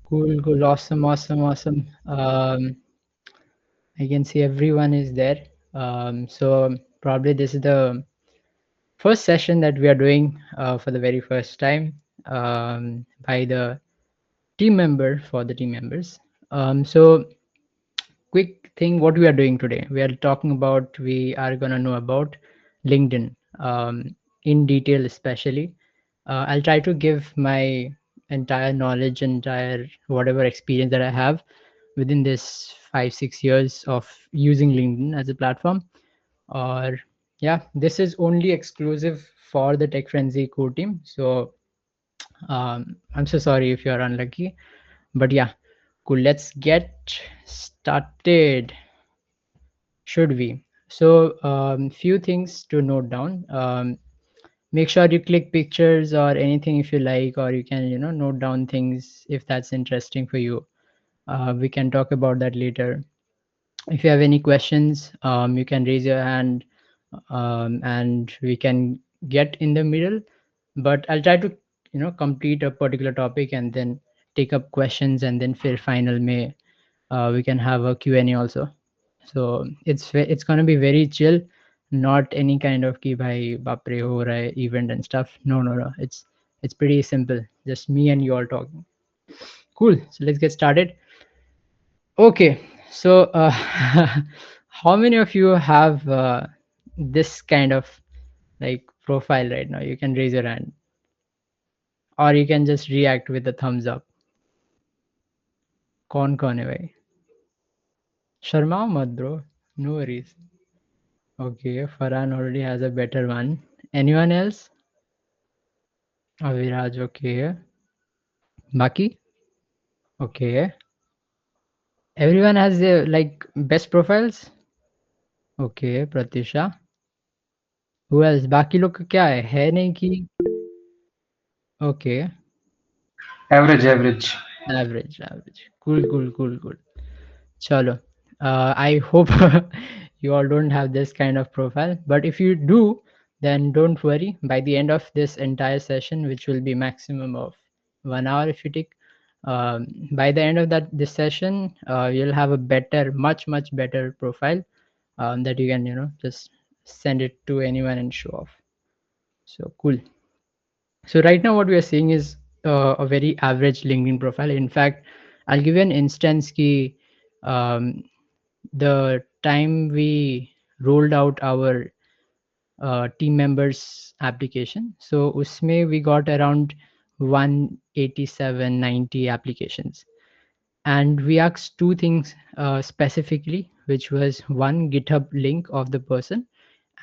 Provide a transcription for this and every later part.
Cool. Awesome. I can see everyone is there. So probably this is the first session that we are doing for the very first time by the team member for the team members. So quick thing, what we are doing today, we are going to know about LinkedIn in detail, especially. I'll try to give my entire knowledge, entire whatever experience that I have within this 5-6 years of using LinkedIn as a platform. Or yeah, this is only exclusive for the Tech Frenzy core team. So I'm so sorry if you're unlucky, but yeah, cool. Let's get started. Should we? So few things to note down. Make sure you click pictures or anything if you like, or you can note down things if that's interesting for you. We can talk about that later. If you have any questions, you can raise your hand, and we can get in the middle. But I'll try to complete a particular topic and then take up questions, and then for final may we can have a Q&A also. So it's gonna be very chill, not any kind of ki bhai bapre ho raha hai event and stuff. No. It's pretty simple. Just me and you all talking. Cool. So let's get started. Okay. So how many of you have this kind of like profile right now? You can raise your hand, or you can just react with a thumbs up. कौन है भाई? शर्माओ मत bro. No worries. Okay, Farhan already has a better one. Anyone else? Aviraj, okay. Baki? Okay. Everyone has their like best profiles? Okay, Pratisha. Who else? बाकी लोग का क्या है नहीं कि okay, Average. average. Cool. Chalo. I hope you all don't have this kind of profile, but if you do, then don't worry. By the end of this entire session, which will be maximum of 1 hour if you take, by the end of that this session, you'll have a better, much better profile that you can just send it to anyone and show off. So cool. So right now what we are seeing is a very average LinkedIn profile. In fact, I'll give you an instance ki um, the time we rolled out our team members application, so usme we got around 187 90 applications, and we asked two things specifically, which was one GitHub link of the person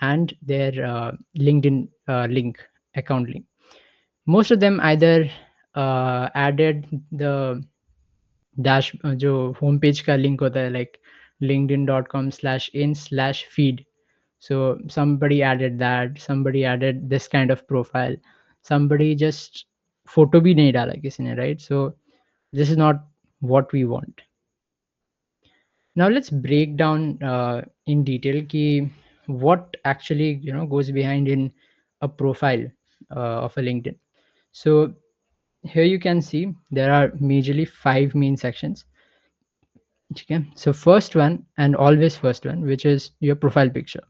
and their LinkedIn link, account link. Most of them either added the dash जो home page का link होता है like linkedin.com/in/feed. So somebody added that, somebody added this kind of profile, somebody just photo भी नहीं डाला किसी ने, right? So this is not what we want. Now let's break down in detail ki what actually goes behind in a profile of a LinkedIn. So here you can see there are majorly 5 main sections. Okay. So first one, and always first one, which is your profile picture.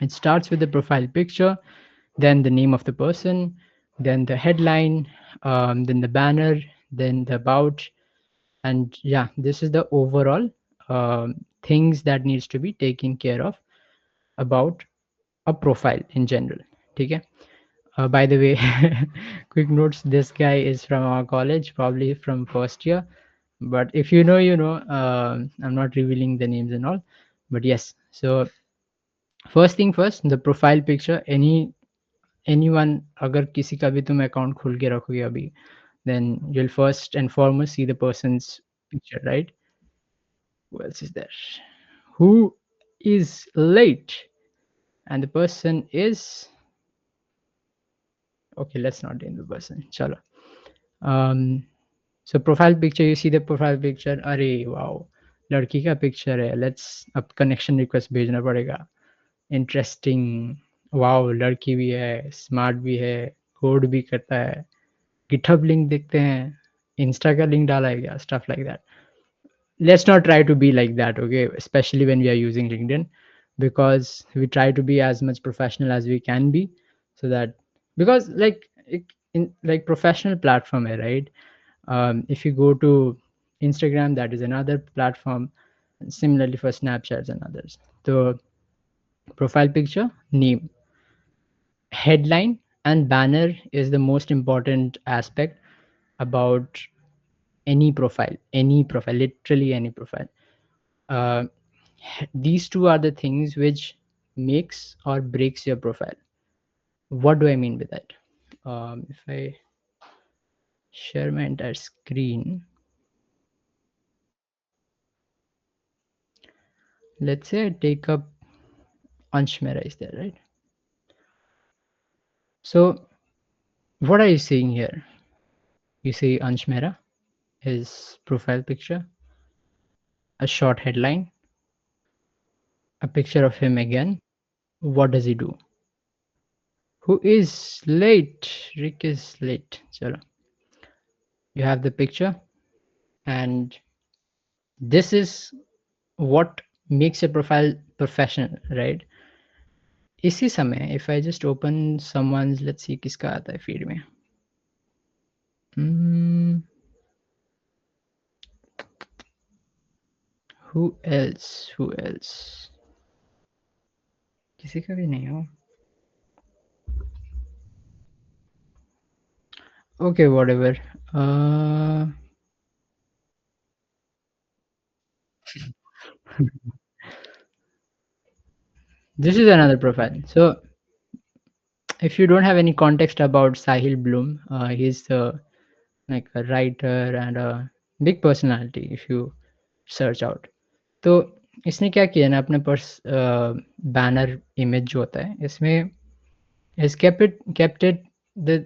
It starts with the profile picture, then the name of the person, then the headline, then the banner, then the about, and yeah, this is the overall things that needs to be taken care of about a profile in general. Okay. By the way, quick notes, this guy is from our college, probably from first year, but if you know, I'm not revealing the names and all, but yes. So first thing first, the profile picture. Anyone, अगर किसी का भी तुम account खोल के रखोगे अभी, then you'll first and foremost see the person's picture, right? Who else is there? Who is late? And the person is okay. Let's not name the person. Chalo. Um, so profile picture, you see the profile picture. अरे wow, लड़की का picture है. Let's अब connection request भेजना पड़ेगा. Interesting. Wow, लड़की भी है, smart भी है, code भी करता है. गिटहब लिंक देखते हैं, इंस्टा का लिंक डाला है क्या, stuff like that. Let's not try to be like that, okay, especially when we are using LinkedIn, because we try to be as much professional as we can be, so that, because like in like professional platform hai, right? If you go to Instagram, that is another platform. Similarly for Snapchats and others. So profile picture, name, headline, and banner is the most important aspect about any profile, literally any profile. uh, these two are the things which makes or breaks your profile. What do I mean by that? If I share my entire screen, let's say I take up Ansh Mehra is there, right? So what are you seeing here? You see Ansh Mehra, his profile picture, a short headline, a picture of him again. What does he do? Who is late? Rick is late. Chalo. You have the picture, and this is what makes a profile professional, right? इसी समय if I just open someone's, let's see किसका आता है feed में. Hmm, who else? Who else? किसी का भी नहीं हो. Okay, whatever. Uh, this is another profile. So if you don't have any context about Sahil Bloom, he's like a writer and a big personality if you search out. तो इसने क्या किया ना, अपने पर्स बैनर इमेज जो होता है इसमें has kept it the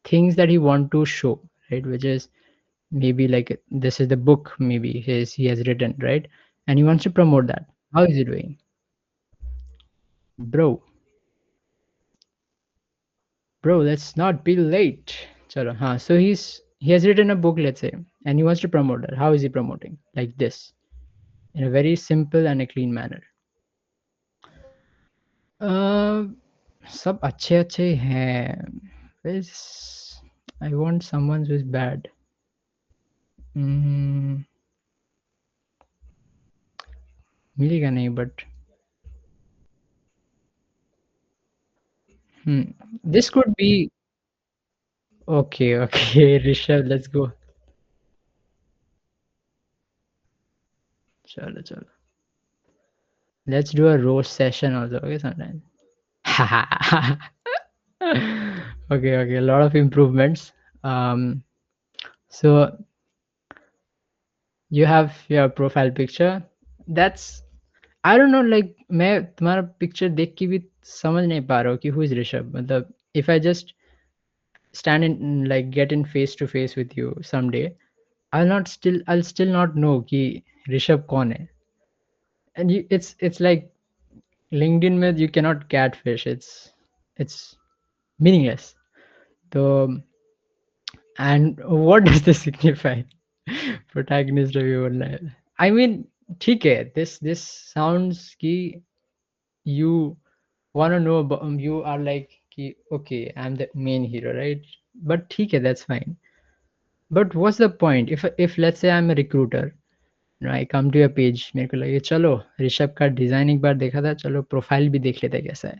things that he want to show, right? Which is maybe like this is the book maybe he has written, right? And he wants to promote that. How is he doing, bro? Bro, let's not be late. Chalo, so he has written a book, let's say, and he wants to promote that. How is he promoting? Like this, in a very simple and a clean manner. uh, सब अच्छे अच्छे हैं. Where's- I want someone who is bad. mm, मिलेगा नहीं but hmm, this could be okay. Okay, Rishabh, let's go. चलो चलो, let's do a roast session also, okay, sometime. Okay, okay, a lot of improvements. So you have your profile picture. That's, I don't know, like मैं तुम्हारा picture देख के भी समझ नहीं पा रहा हूँ कि who is ऋषभ. मतलब if I just stand in, like get in face to face with you someday, I'll still not know कि ऋषभ कौन है. And it's like LinkedIn में you cannot catfish. It's meaningless. So, and what does this signify? Protagonist review online. I mean, ठीक है. This sounds कि you want to know about, you are like कि okay, I'm the main hero, right? But ठीक है, that's fine. But what's the point? If let's say I'm a recruiter, you know, I come to your page, मेरे को लगे चलो ऋषभ का design एक बार देखा था, चलो प्रोफाइल भी देख लेते हैं कैसा है.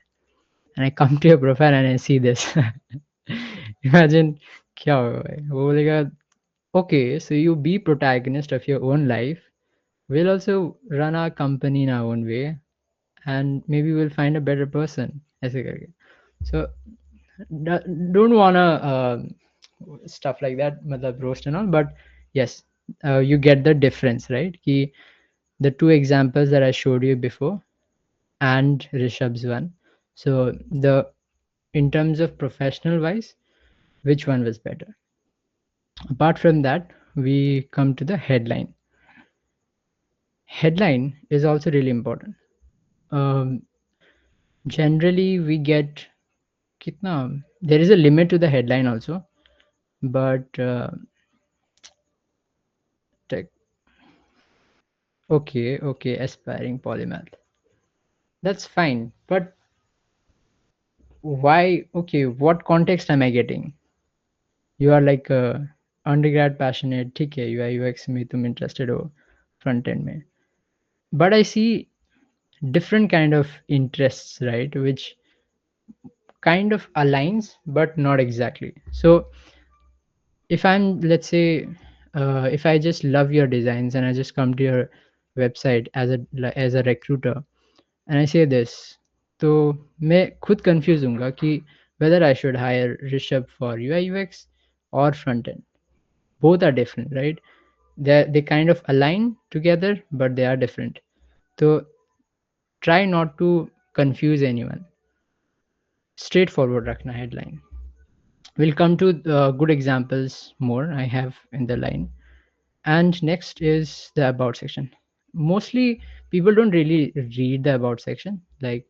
And I come to your profile and I see this. Imagine क्या होगा भाई. वो बोलेगा okay, so you be protagonist of your own life. We'll also run our company in our own way, and maybe we'll find a better person. ऐसे करके. So don't wanna stuff like that, मतलब roast and all. But yes, you get the difference, right? कि the two examples that I showed you before and Rishabh's one. So the in terms of professional wise, which one was better? Apart from that, we come to the headline. Headline is also really important. Um, Generally, we get kitna. There is a limit to the headline also. but tech, okay, aspiring polymath. That's fine, but why? Okay, what context am I getting? You are like a undergrad passionate, ठीक है, UI UX में तुम interested हो front end में. But I see different kind of interests, right? Which kind of aligns, but not exactly. So if I'm, let's say, if I just love your designs and I just come to your website as a recruiter and I say this, तो मैं खुद confuse हूँगा कि whether I should hire Rishabh for UI UX or front end. Both are different, right? They kind of align together, but they are different. So try not to confuse anyone. Straightforward रखना headline. We'll come to good examples more I have in the line. And next is the about section. Mostly people don't really read the about section. Like,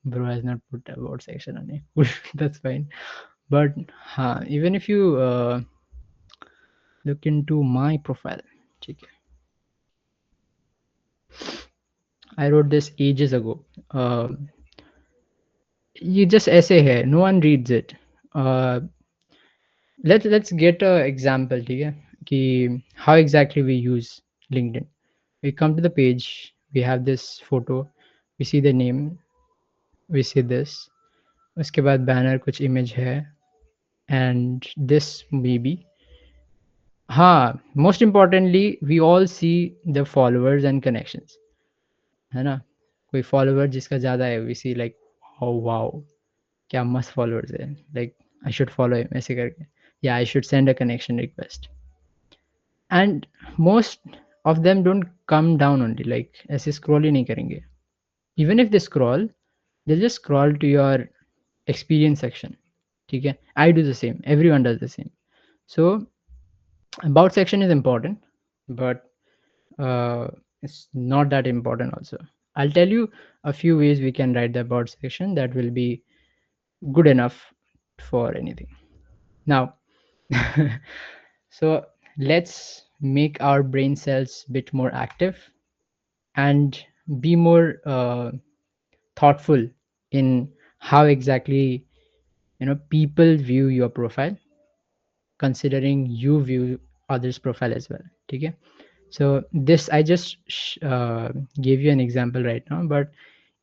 bro has not put about section on it. That's fine. But even if you look into my profile, ठीक है, I wrote this ages ago. You just essay here. No one reads it. Uh, let's get a example, ठीक है, कि how exactly we use LinkedIn. We come to the page. We have this photo. We see the name. We see this. उसके बाद banner कुछ image है. And this maybe. हाँ, most importantly, we all see the followers and connections. है ना? कोई follower जिसका ज़्यादा है, we see like, oh wow, क्या मस्त followers है. Like I should follow him ऐसे करके. Yeah, I should send a connection request. And most of them don't come down only, like ऐसे scroll ही नहीं करेंगे. Even if they scroll, they'll just scroll to your experience section. ठीक है? I do the same. Everyone does the same. So about section is important, but it's not that important also. I'll tell you a few ways we can write the about section that will be good enough for anything. Now, so let's make our brain cells bit more active and be more thoughtful in how exactly people view your profile, considering you view others profile as well. Okay, so this I just gave you an example right now, but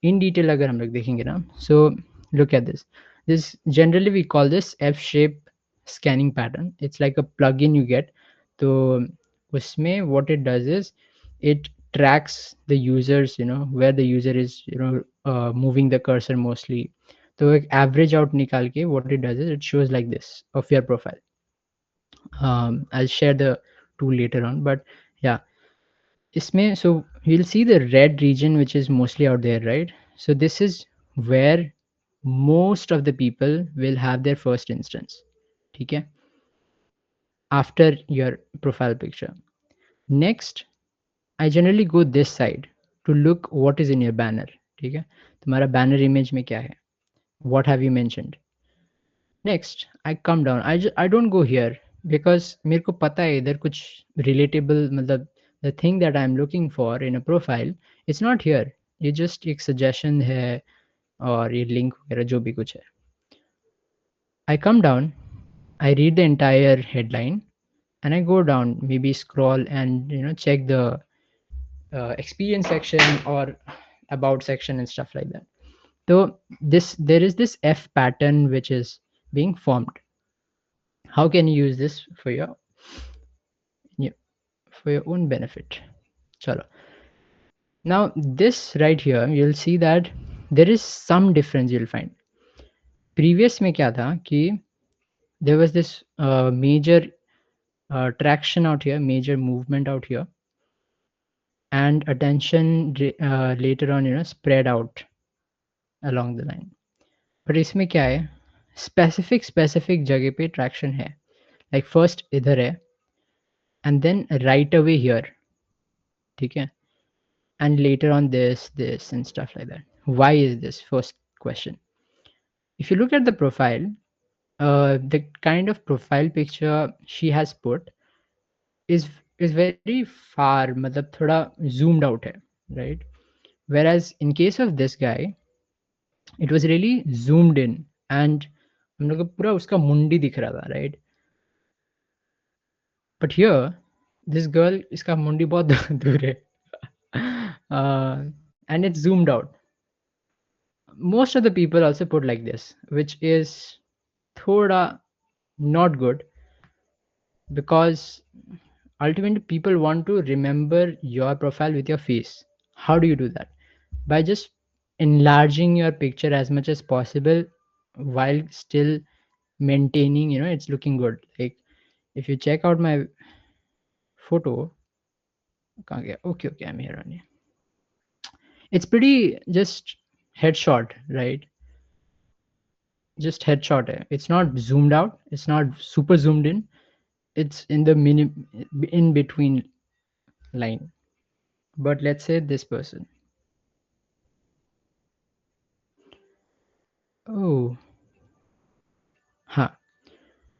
in detail अगर हम लोग देखेंगे ना, so look at this generally we call this F shape scanning pattern. It's like a plugin you get. तो उसमें what it does is it tracks the users, where the user is, moving the cursor mostly. तो एक average out निकाल के what it does is it shows like this of your profile. I'll share the tool later on, but yeah, इसमें so you'll see the red region which is mostly out there, right? So this is where most of the people will have their first instance, ठीक है, after your profile picture. Next, I generally go this side to look what is in your banner. ठीक है, तुम्हारा banner image में क्या है, what have you mentioned. Next, I come down. I don't go here because मेरे को पता है इधर कुछ relatable, मतलब the thing that I'm looking for in a profile, it's not here. ये just एक suggestion है और ये link वगैरह जो भी कुछ है. I come down, I read the entire headline, and I go down, maybe scroll and check the experience section or about section and stuff like that. So there is this F pattern which is being formed. How can you use this for your own benefit? Chalo. Now this right here, you'll see that there is some difference you'll find. Previous में क्या था कि there was this major traction out here, major movement out here, and attention later on spread out along the line. But इसमें क्या है, specific जगह पे traction है. Like first इधर है and then right away here, ठीक है, and later on this and stuff like that. Why is this? First question. If you look at the profile, the kind of profile picture she has put is is very far, मतलब थोड़ा zoomed out है, right? Whereas in case of this guy, it was really zoomed in, and हम लोग को पूरा उसका मुंडी दिख रहा था, right? But here, this girl, इसका मुंडी बहुत दूर है, and it's zoomed out. Most of the people also put like this, which is thoda not good, because ultimately people want to remember your profile with your face. How do you do that? By just enlarging your picture as much as possible while still maintaining, it's looking good. Like if you check out my photo, कहाँ गया? Okay, I'm here only. It's pretty just headshot, right? Just headshot hai. It's not zoomed out, it's not super zoomed in, it's in the in between line. But let's say this person, oh, huh,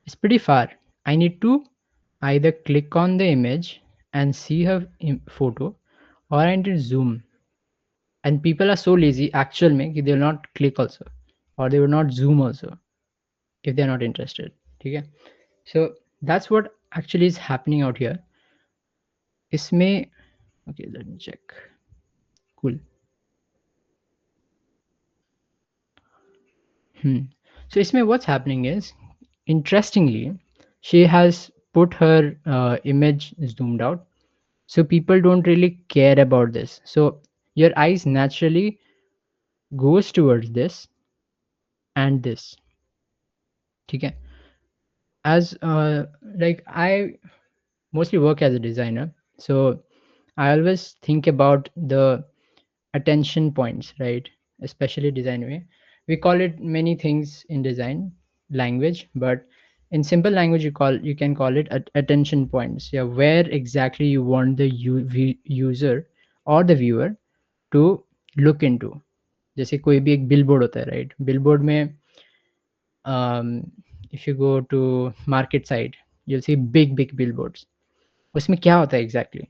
it's pretty far. I need to either click on the image and see her photo, or I need to zoom. And people are so lazy actual mein ki they will not click also, or they will not zoom also if they're not interested. Okay, so that's what actually is happening out here. इसमें, okay, let me check. Cool. Hmm. So इसमें what's happening is, interestingly, she has put her image zoomed out, so people don't really care about this. So your eyes naturally goes towards this and this. ठीक है? As like I mostly work as a designer, so I always think about the attention points, right? Especially design way. We call it many things in design language, but in simple language, you can call it attention points. Yeah, where exactly you want the user or the viewer to look into. जैसे कोई भी एक billboard होता है, right? Billboard में if you go to market side, you'll see big billboards. उसमें क्या होता है exactly?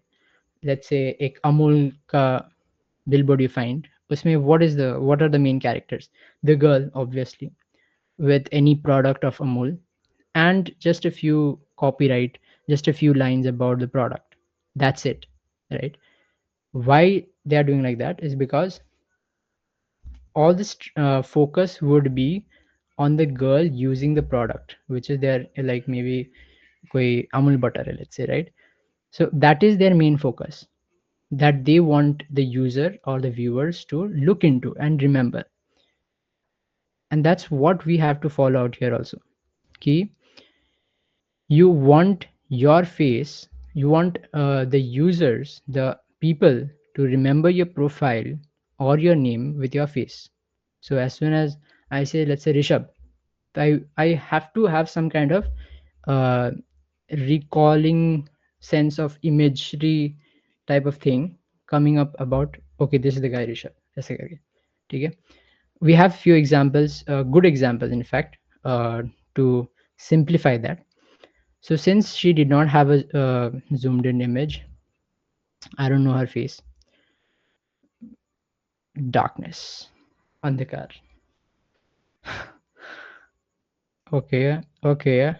Let's say एक अमूल का billboard you find, usme what are the main characters? The girl, obviously, with any product of Amul, and just a few copyright, just a few lines about the product. That's it, right? Why they are doing like that is because all this focus would be on the girl using the product, which is their, like, maybe koi Amul butter hai, let's say, right? So that is their main focus, that they want the user or the viewers to look into and remember. And that's what we have to follow out here also. Ki you want your face, you want the users, the people, to remember your profile or your name with your face. So as soon as I say, let's say, Rishabh, I have to have some kind of uh, recalling sense of imagery type of thing coming up about, okay, this is the guy Rishabh, ऐसे करके, ठीक है? We have few examples, good examples, in fact, to simplify that. So since she did not have a zoomed in image, I don't know her face. Darkness, andhakar. Okay,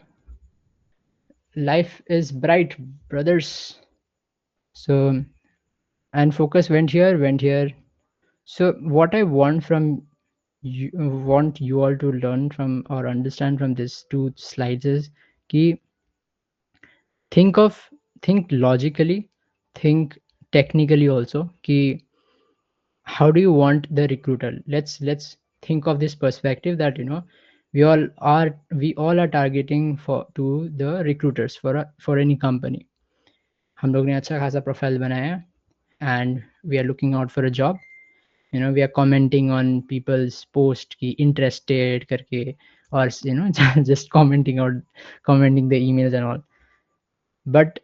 life is bright, brothers. So, and focus went here. So what I want you all to learn from or understand from these two slides is ki think of think logically, think technically also, ki how do you want the recruiter. Let's think of this perspective that we all are targeting for to the recruiters for any company. हम लोग ने अच्छा खासा profile बनाया है, and we are looking out for a job. We are commenting on people's post ki interested करके, or just commenting the emails and all. But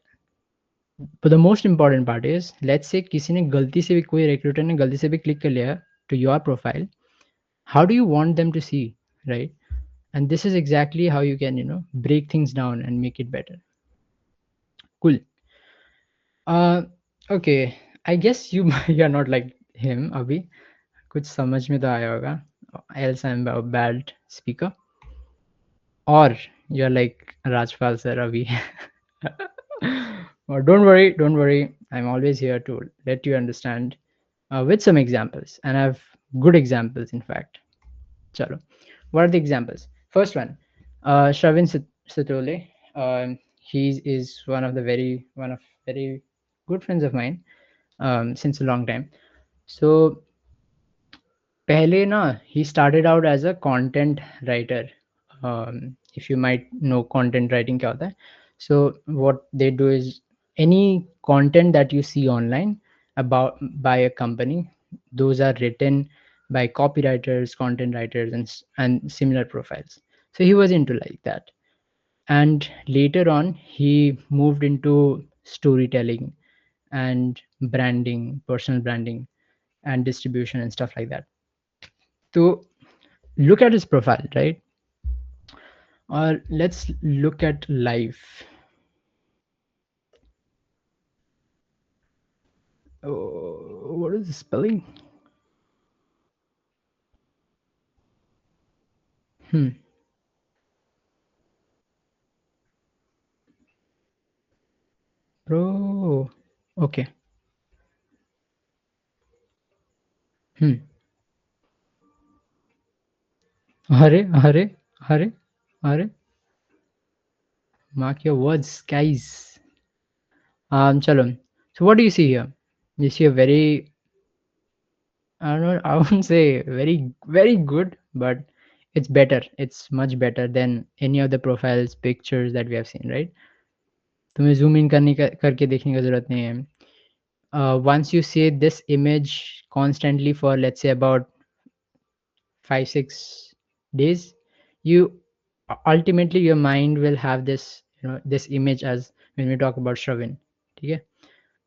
the most important part is, let's say किसी ने गलती से भी, कोई recruiter ने गलती से भी click कर लिया to your profile. How do you want them to see, right? And this is exactly how you can, break things down and make it better. Cool. uh okay, I guess you you're not like him abhi, कुछ समझ में तो आया होगा, else I'm a bad speaker, or you're like Rajpal sir abhi. But don't worry, I'm always here to let you understand with some examples, and I have good examples, in fact. Chalo, what are the examples? First one, Shravin Satole. He is one of very good friends of mine since a long time. So पहले ना he started out as a content writer. If you might know content writing क्या होता है. So what they do is any content that you see online about by a company, those are written by copywriters, content writers, and similar profiles. So he was into like that, and later on he moved into storytelling and branding, personal branding, and distribution and stuff like that. So look at his profile, right? Or let's look at life. Oh, what is the spelling? Hmm. Bro. Okay. Hmm. Hare, hare, hare, hare. Mark your words, guys. Chalo. So what do you see here? You see a very, I don't know, I wouldn't say very good, but it's better. It's much better than any of the profiles, pictures that we have seen, right? तुम्हें zoom in करके देखने का जरूरत नहीं है. Once you see this image constantly for, let's say, about 5-6 days, you ultimately your mind will have this, this image as when we talk about Shravin. Okay,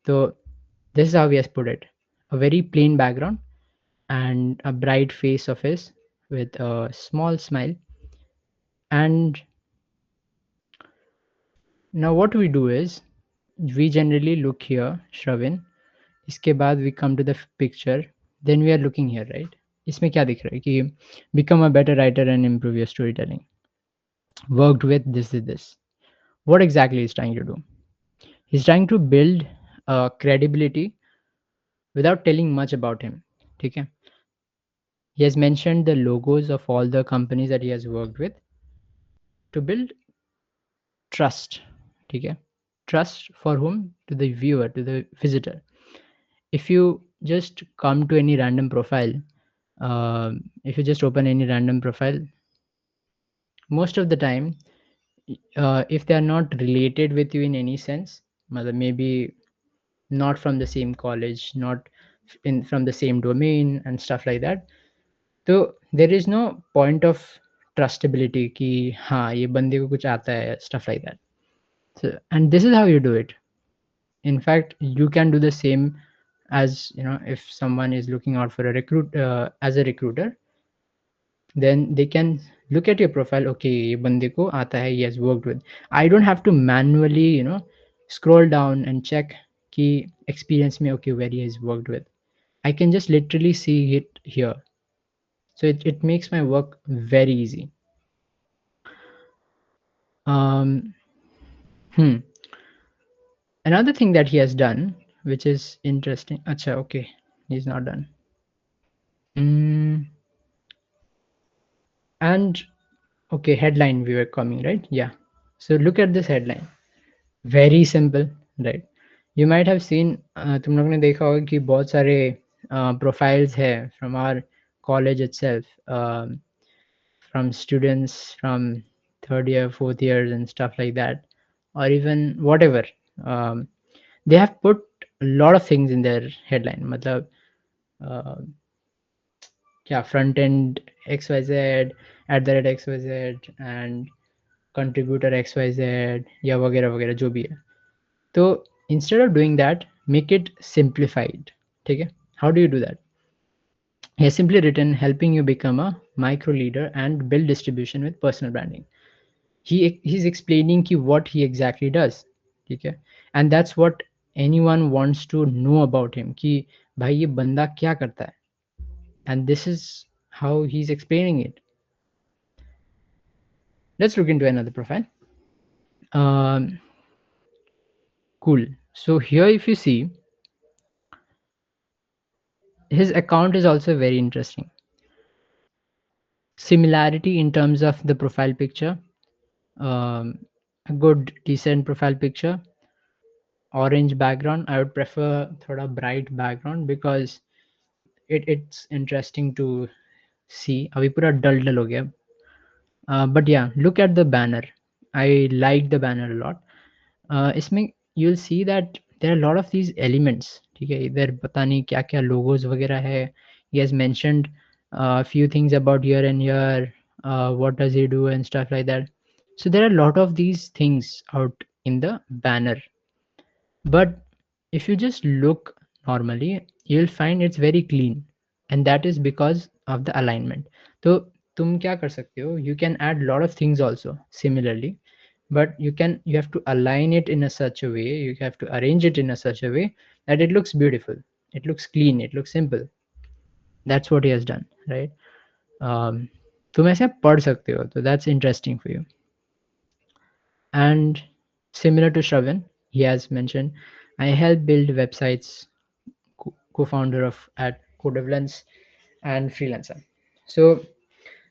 so this is how we have put it: a very plain background and a bright face of his with a small smile. And now what we do is we generally look here, Shravin. इसके बाद we come to the picture, then we are looking here, right? इसमें क्या दिख रहा है कि become a better writer and improve your storytelling, worked with this. What exactly he's trying to do? He's trying to build credibility without telling much about him. Okay, he has mentioned the logos of all the companies that he has worked with to build trust. Okay, trust for whom? To the viewer, to the visitor. If you just come to any random profile, if you just open any random profile, most of the time, if they are not related with you in any sense, maybe not from the same college, not in from the same domain and stuff like that, so there is no point of trustability कि हाँ ये बंदे को कुछ आता है, stuff like that. So, and this is how you do it. In fact, you can do the same as, if someone is looking out for a as a recruiter, then they can look at your profile. Okay, ये बंदे को आता है, he has worked with. I don't have to manually, scroll down and check कि experience में, okay, where he has worked with. I can just literally see it here. So it makes my work very easy. um hmm Another thing that he has done, which is interesting. Acha, okay, he's not done. mm, and okay, headline we were coming, right? Yeah. So look at this headline. Very simple, right? You might have seen, तुम लोग ने देखा होगा कि बहुत सारे profiles है from our college itself, from students from third year, fourth years, and stuff like that, or even whatever. um, they have put a lot of things in their headline. मतलब uh, क्या front end xyz @xyz and contributor xyz या वगैरह वगैरह जो भी है. तो instead of doing that, make it simplified. ठीक है? How do you do that? He has simply written helping you become a micro leader and build distribution with personal branding. He's explaining ki what he exactly does. Okay, and that's what anyone wants to know about him कि भाई ये बंदा क्या करता है, and this is how he's explaining it. Let's look into another profile. um, cool. So here if you see, his account is also very interesting. Similarity in terms of the profile picture, um, a good decent profile picture. Orange background, I would prefer thoda bright background because it's interesting to see. अभी पूरा डल डल हो गया. But yeah, look at the banner. I like the banner a lot. इसमें you'll see that there are a lot of these elements. ठीक है, इधर पता नहीं क्या क्या logos वगैरह है. He has mentioned a few things about here and here, what does he do and stuff like that. So there are a lot of these things out in the banner, but if you just look normally, you'll find it's very clean, and that is because of the alignment. So तुम क्या कर सकते हो, you can add a lot of things also similarly, but you have to align it in a such a way, you have to arrange it in a such a way that it looks beautiful, it looks clean, it looks simple. That's what he has done, right? um, तुम ऐसे पढ़ सकते हो, तो that's interesting for you. And similar to Shravan, he has mentioned, I help build websites, co-founder of at Codevelance and freelancer. So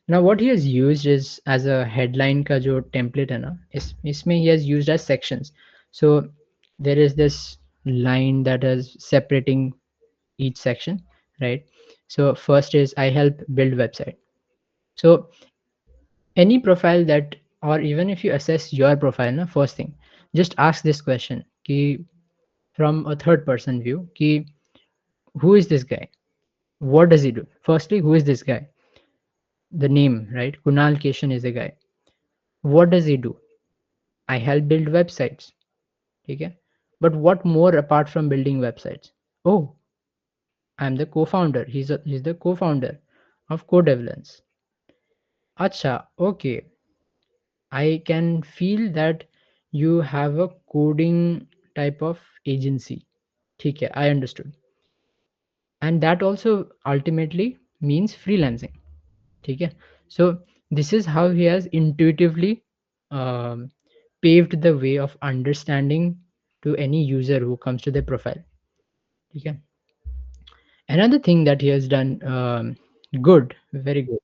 now what he has used is as a headline का जो template है ना, इसमें he has used as sections. So there is this line that is separating each section, right? So first is I help build website. So any profile that, or even if you assess your profile na, first thing, just ask this question ki, from a third person view ki, who is this guy, what does he do. Firstly, who is this guy, the name, right? Kunal Keshan is the guy. What does he do? I help build websites. Okay, but what more apart from building websites? Oh, I'm the co-founder. He's the co-founder of Codevelance. Acha, okay, I can feel that you have a coding type of agency. ठीक है, I understood. And that also ultimately means freelancing. ठीक है. So this is how he has intuitively um, paved the way of understanding to any user who comes to the profile. ठीक है. Another thing that he has done good, very good.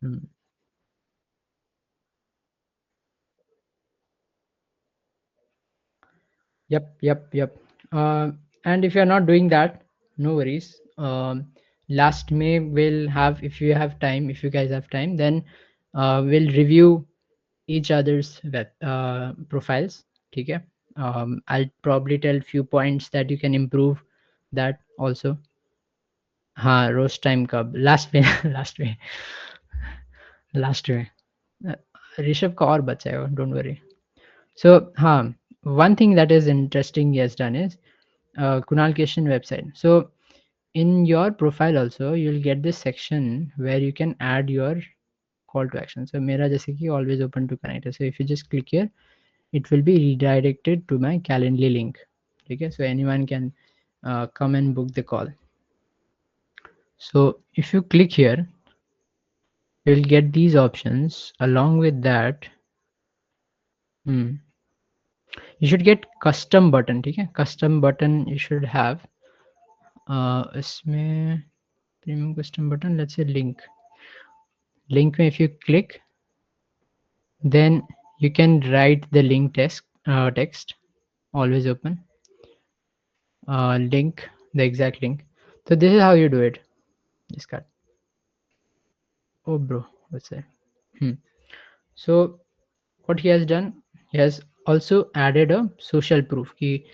Hmm. Yep. And if you're not doing that, no worries. Last May we'll have, if you have time, if you guys have time, then we'll review each other's web profiles. Okay. I'll probably tell few points that you can improve that also. हाँ, roast time कब? Last May, last May, last May. Uh, Rishabh का और बचा है, don't worry. So, one thing that is interesting he has done is Kunal Keshan website. So, in your profile also, you'll get this section where you can add your call to action. So, मेरा जैसे कि always open to connect है. So, if you just click here, it will be redirected to my Calendly link. Okay, so anyone can come and book the call. So, if you click here, you'll get these options. Along with that, hmm, you should get custom button. Okay, custom button you should have. इसमें premium custom button, let's say link में if you click, then you can write the link text, always open, link, the exact link. So this is how you do it. Just cut. Oh bro, what's that? Hmm. So what he has done, he has also added a social proof ki,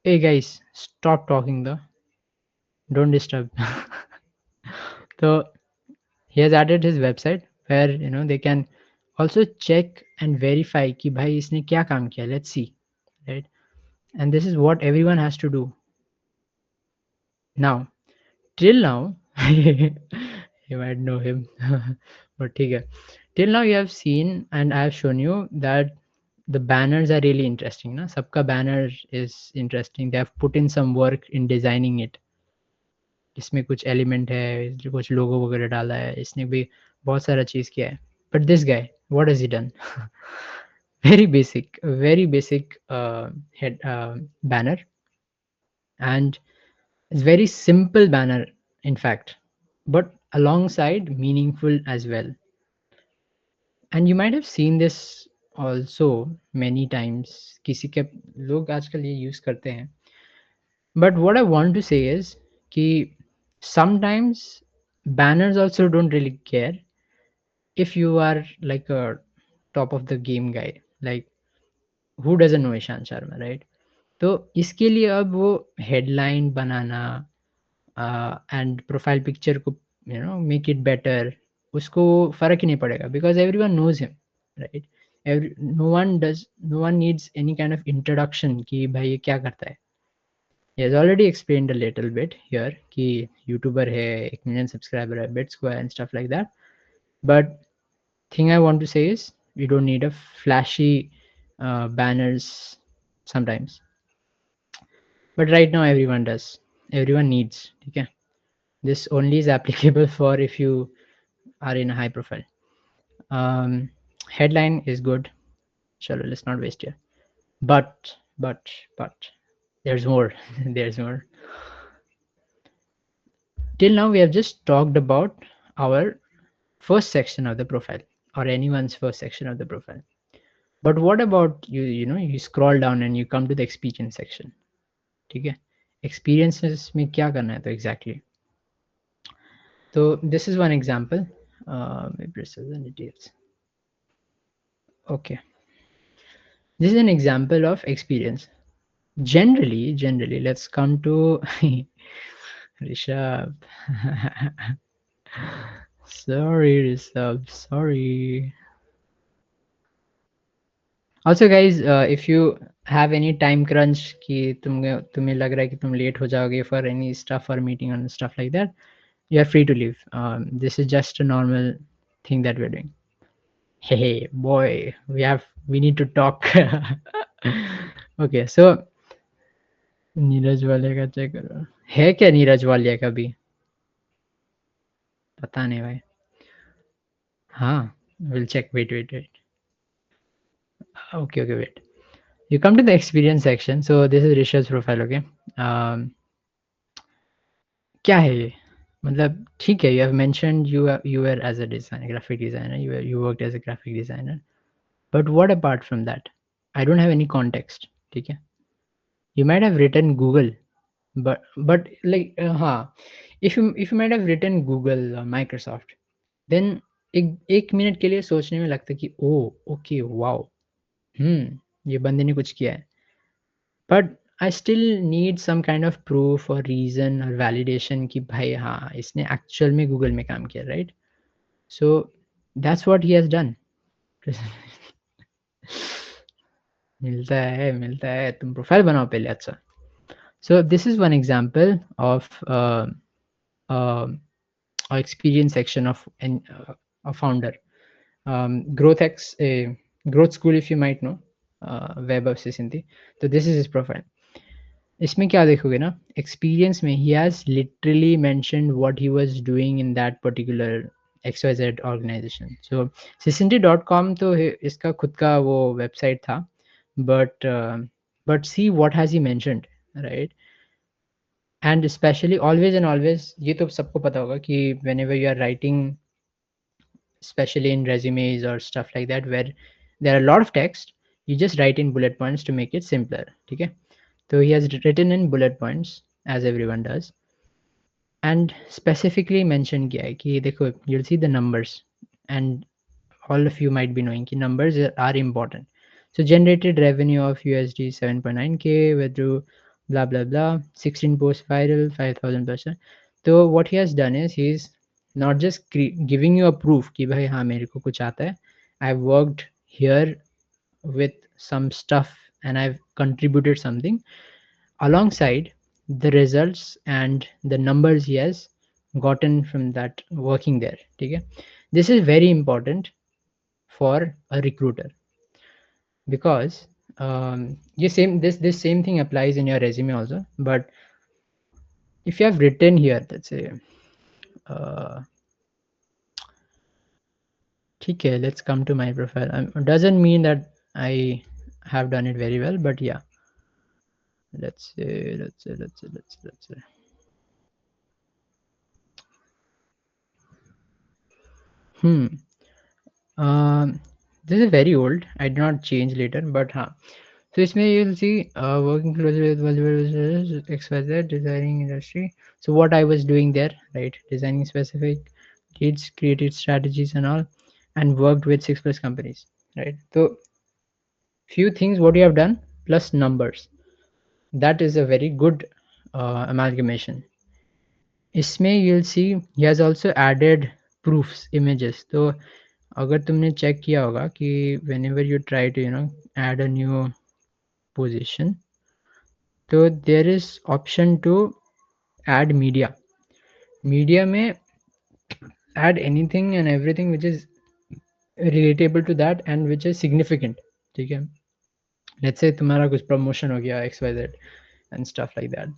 hey guys, stop talking, the don't disturb. So he has added his website where they can also check and verify कि भाई इसने क्या काम किया. Let's see, right? And this is what everyone has to do now. Till now, you might know him, but ठीक है. Till now you have seen and I have shown you that the banners are really interesting. Na? Sabka banner is interesting. They have put in some work in designing it. इसमें कुछ element है, कुछ लोगो वगैरह डाला है, इसने भी बहुत सारा चीज़ किया है. But this guy, what has he done? Very basic head banner, and it's very simple banner, in fact, but alongside meaningful as well. And you might have seen this also many times. किसी के लोग आजकल ये use करते हैं. But what I want to say is कि sometimes banners also don't really care if you are like a top of the game guy. Like who doesn't know Ishan Sharma, right? तो इसके लिए अब वो हेडलाइन बनाना एंड प्रोफाइल पिक्चर को make it better, उसको फ़र्क ही नहीं पड़ेगा because everyone knows him, right? No one needs any kind of introduction कि भाई ये क्या करता है. He has already explained a little bit here कि यूट्यूबर है, 1 million सब्सक्राइबर है, bit square and stuff like that. But thing I want to say is you don't need a flashy banners sometimes. But right now everyone does. Everyone needs. Okay. This only is applicable for if you are in a high profile. Um, Headline is good. Chalo, let's not waste here. But there's more. There's more. Till now we have just talked about our first section of the profile, or anyone's first section of the profile. But what about you scroll down and you come to the experience section. ठीक है, experiences में क्या करना है तो exactly. So this is one example. Maybe this is the details. Okay, this is an example of experience. Generally, let's come to Rishabh. Sorry, Rishabh. Sorry. Also guys, if you have any time crunch कि तुम्हें लग रहा है कि तुम late हो जाओगे for any stuff or meeting and stuff like that, you are free to leave. This is just a normal thing that we're doing. Hey boy, we need to talk. Okay, so Neeraj वाले का check करो, है क्या नीरज वालिया का भी? पता नहीं भाई. हाँ, we'll check. Wait. Okay, wait. You come to the experience section. So this is Rishab's profile. Okay. क्या है ये? मतलब ठीक है, you have mentioned you were as a designer, graphic designer, you worked as a graphic designer, but what apart from that? I don't have any context. ठीक है, you might have written Google, but like हाँ, if you might have written Google or Microsoft, then एक minute के लिए सोचने में लगता है कि ओ ओके वाओ, ये बंदे ने कुछ किया है. But I still need some kind of proof और रीज़न और वैलिडेशन कि भाई हाँ, इसने एक्चुअल में गूगल में काम किया, right? So that's what he has done. मिलता है, तुम प्रोफाइल बनाओ पहले. अच्छा, so this is one example of experience section of a founder. GrowthX, a growth school, if you might know, web of Sisinti. So this is his profile. इसमें क्या देखोगे ना, एक्सपीरियंस में ही has literally mentioned what he was doing in that particular XYZ organisation. So sisinti.com तो इसका खुद का वो वेबसाइट था, but see what has he mentioned, right? And specially always and always, ये तो सबको पता होगा कि whenever you are writing, especially in resumes or stuff like that where there are a lot of text, you just write in bullet points to make it simpler. ठीक है, so he has written in bullet points as everyone does, and specifically mentioned किया है कि देखो, you'll see the numbers, and all of you might be knowing कि numbers are important. So generated revenue of USD 7.9k, withdrew blah blah blah, 16 posts viral, 5,000%. So what he has done is he's not just giving you a proof कि भाई हाँ मेरे को कुछ आता है, I worked here with some stuff and I've contributed something alongside the results and the numbers he has gotten from that working there. ठीक है, this is very important for a recruiter because ये same this same thing applies in your resume also. But if you have written here, let's say uh, ठीक है, let's come to my profile. Doesn't mean that I have done it very well, but yeah, let's say hmm Um, this is very old. I did not change later, but हाँ. So इसमें you'll see working closely with multiple XYZ designing industry. So what I was doing there, right? Designing specific leads, created strategies and all, and worked with 6+ companies, right? So few things what you have done plus numbers. That is a very good amalgamation. इसमें you'll see he has also added proofs, images. तो अगर तुमने check किया होगा कि whenever you try to add a new position, तो there is option to add media में add anything and everything which is relatable to that and which is significant. ठीक है, लेट्स से तुम्हारा कुछ प्रमोशन हो गया XYZ and stuff like that,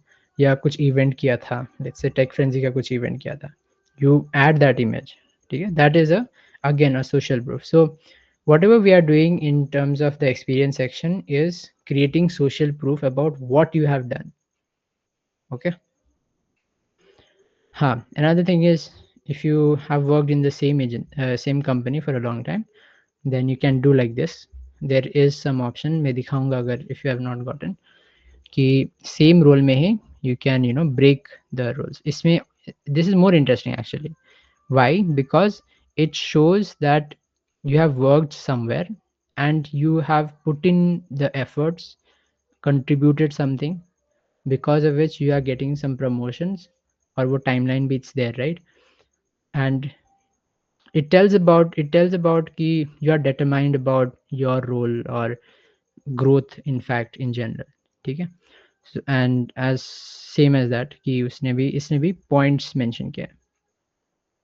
या कुछ इवेंट किया था, लेट्स से टेक फ्रेंजी का कुछ इवेंट किया था, यू ऐड दैट इमेज. ठीक है, that is a again a social proof. So whatever we are doing in terms of the experience section is creating social proof about what you have done. Okay. Another thing is, if you have worked in the same company for a long time, then you can do like this. There is some option मैं दिखाऊंगा अगर if you have not gotten कि same role में ही you can break the roles. इसमें this is more interesting actually. Why? Because it shows that you have worked somewhere and you have put in the efforts, contributed something, because of which you are getting some promotions, or what timeline beats there, right? And it tells about कि you are determined about your role or growth in fact in general. ठीक है, so, and as same as that कि इसने भी points mention किया है.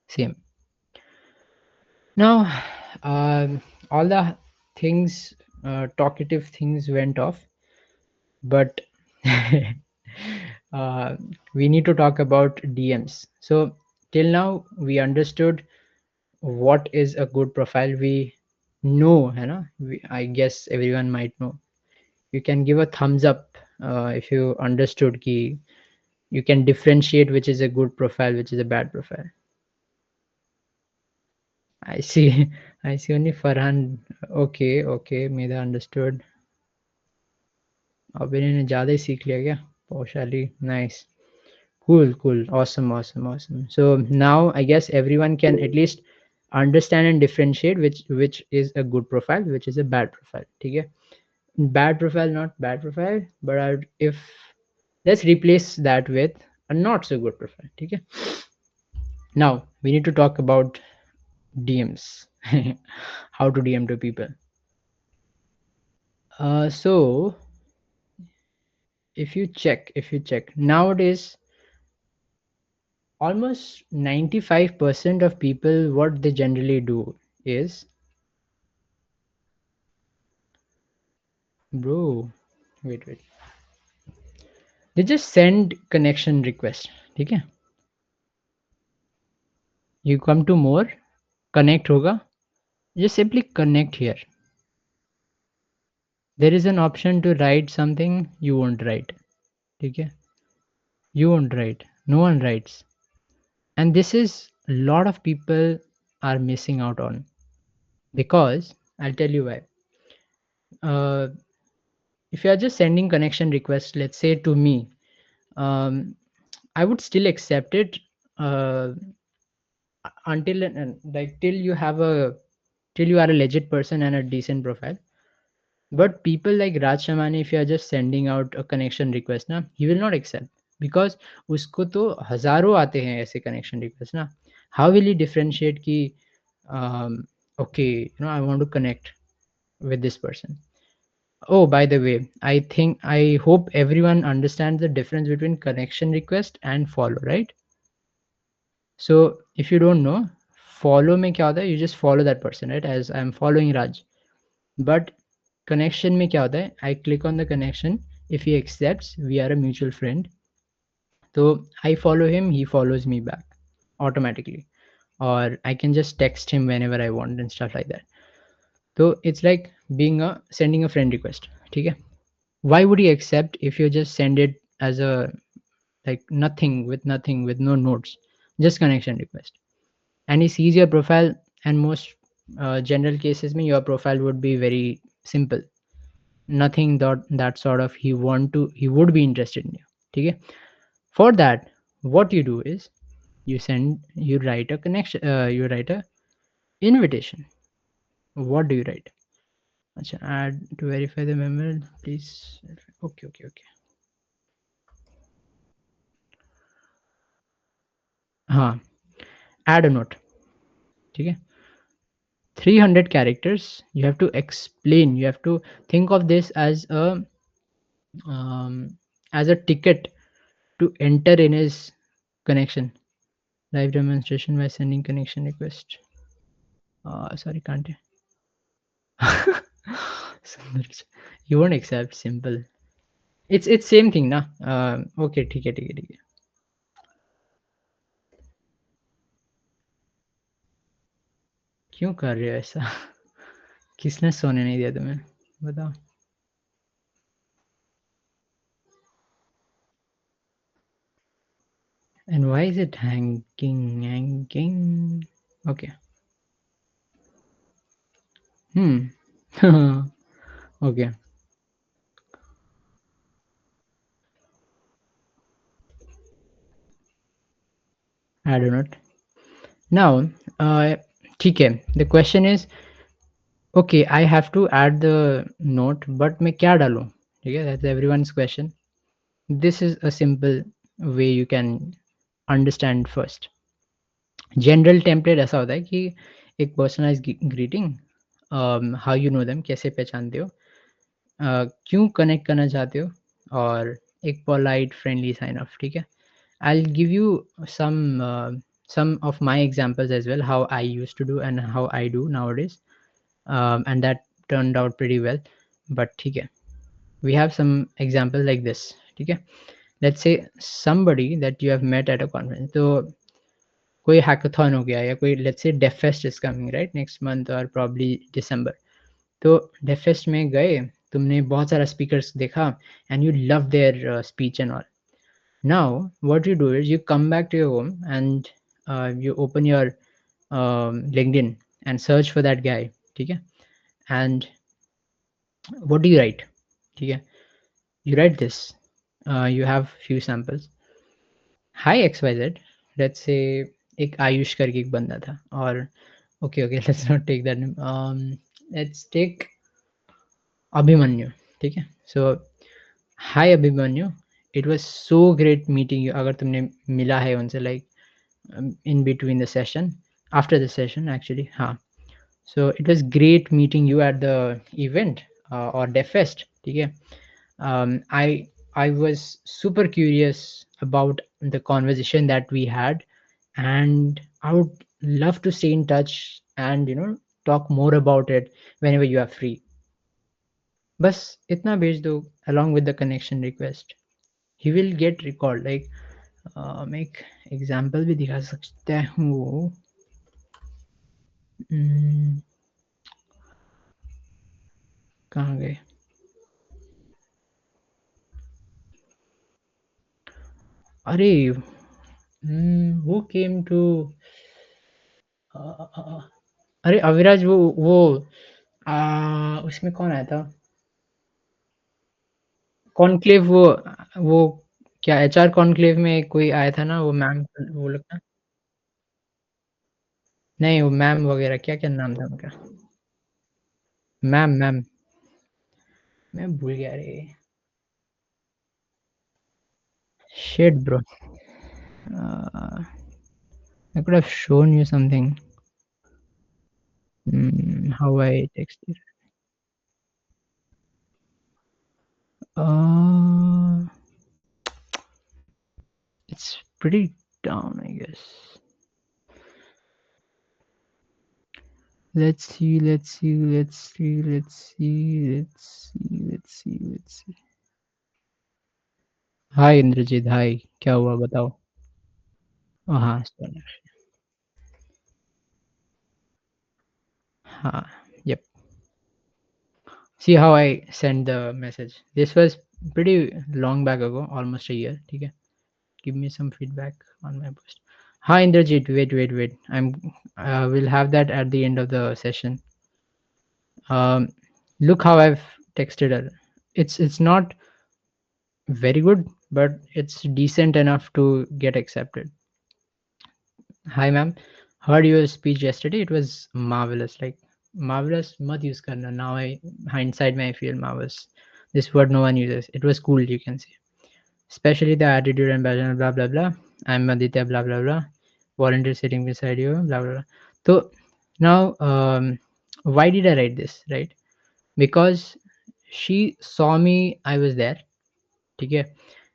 Same. Now all the things, talkative things went off, but uh, we need to talk about DMs. So till now we understood what is a good profile. We know, I guess everyone might know. You can give a thumbs up if you understood ki you can differentiate which is a good profile, which is a bad profile. I see. I see only Farhan. Okay, Meda understood. अब इन्होंने ज़्यादा ही सीख लिया क्या? Paushali, nice. Cool. Awesome. So now I guess everyone can at least understand and differentiate which is a good profile, which is a bad profile. ठीक है? Bad profile, not bad profile, but if let's replace that with a not so good profile. ठीक है? Now we need to talk about DMs. How to DM to people. So if you check nowadays, almost 95% of people, what they generally do is, bro, wait, they just send connection request. ठीक है, you come to more, connect होगा, just simply connect here. There is an option to write something, you won't write. ठीक है, you won't write, no one writes, and this is a lot of people are missing out on, because I'll tell you why. uh, if you are just sending connection requests, let's say to me, um, I would still accept it uh, until like till you are a legit person and a decent profile. But people like Raj Shamani, if you are just sending out a connection request ना, he will not accept, because उसको तो हजारों आते हैं ऐसे connection request ना. How will he differentiate ki okay, I want to connect with this person. Oh, by the way, I hope everyone understands the difference between connection request and follow, right? So if you don't know, follow में क्या होता है, you just follow that person, right? As I'm following Raj. But connection में क्या होता है, I click on the connection. If he accepts, we are a mutual friend. So I follow him, he follows me back automatically. Or I can just text him whenever I want and stuff like that. So it's like sending a friend request. ठीक है? Why would he accept if you just send it as a like nothing with no notes, just connection request? And he sees your profile, and most general cases में your profile would be very simple, nothing that sort of he would be interested in you. ठीक है? For that, what you do is you write a connection, you write a invitation. What do you write? अच्छा, add to verify the member, please. Okay. हाँ, add a note. ठीक है? 300 characters. You have to explain, you have to think of this um, as a ticket to enter in his connection. Live demonstration by sending connection request. Sorry, can't. Sundar, you won't accept. Simple. It's same thing ना. Okay, ठीक है. क्यों कर रहे हो ऐसा? किसने सोने नहीं दिया तुम्हें? बताओ. And why is it hanging? Okay. Okay. I do not. Now, ठीक है. The question is, okay, I have to add the note, but मैं क्या डालूँ? ठीक है, that's everyone's question. This is a simple way you can understand first. General template ऐसा होता है कि एक personalized greeting, how you know them, कैसे पहचानते हो, क्यों कनेक्ट करना चाहते हो, और एक पोलाइट फ्रेंडली साइन ऑफ. ठीक है? I'll give you some of my examples as well, how I used to do and how I do nowadays, and that turned out pretty well. But ठीक है, we have some examples like this. ठीक है? Let's say somebody that you have met at a conference. तो कोई hackathon हो गया, या कोई let's say Dev Fest is coming right next month or probably December. तो Dev Fest में गए, तुमने बहुत सारा speakers देखा, and you love their speech and all. Now what you do is you come back to your home and you open your LinkedIn and search for that guy. ठीक है? And what do you write? ठीक है? You write this. You have few samples. Hi XYZ. Let's say एक आयुष करके एक बंदा था, और okay, let's not take that name. Let's take Abhimanyu. ठीक है? So hi Abhimanyu, it was so great meeting you. अगर तुमने मिला है उनसे, like in between the session, after the session actually, हाँ. So it was great meeting you at the event or DevFest. ठीक है? I was super curious about the conversation that we had, and I would love to stay in touch and talk more about it whenever you are free. बस इतना भेज दो along with the connection request. He will get recalled. Like मैं एक example भी दिखा सकता हूँ. Hmm, कहाँ गए? अरे वो केम टू अरे अविराज, वो उसमें कौन आया था? कॉन्क्लेव, वो क्या एचआर कॉन्क्लेव में कोई आया था ना, वो मैम, वो लोग ना. नहीं, वो मैम वगैरह, क्या क्या नाम था उनका? मैम, मैं भूल गया रे. Shit bro. I could have shown you something. How I texted. Uh, it's pretty down, I guess. Let's see, let's see, let's see, let's see, let's see, let's see, let's see. हाय इंद्रजीत, हाय, क्या हुआ बताओ? हाँ, sorry. हाँ, yep. See how I sent the message. This was pretty long back ago, almost a year. ठीक है? Give me some feedback on my post. Hi Indrajit, wait. We'll have that at the end of the session. Look how I've texted her. It's not very good, but it's decent enough to get accepted. Hi ma'am, heard your speech yesterday. It was marvelous. Like marvelous, mat use karna. Now I hindsight may I feel marvelous. This word no one uses. It was cool, you can say. Especially the attitude and blah blah blah. I'm Aditya blah blah blah. Volunteer sitting beside you blah blah blah. So now, why did I write this? Right? Because she saw me. I was there. ठीक है,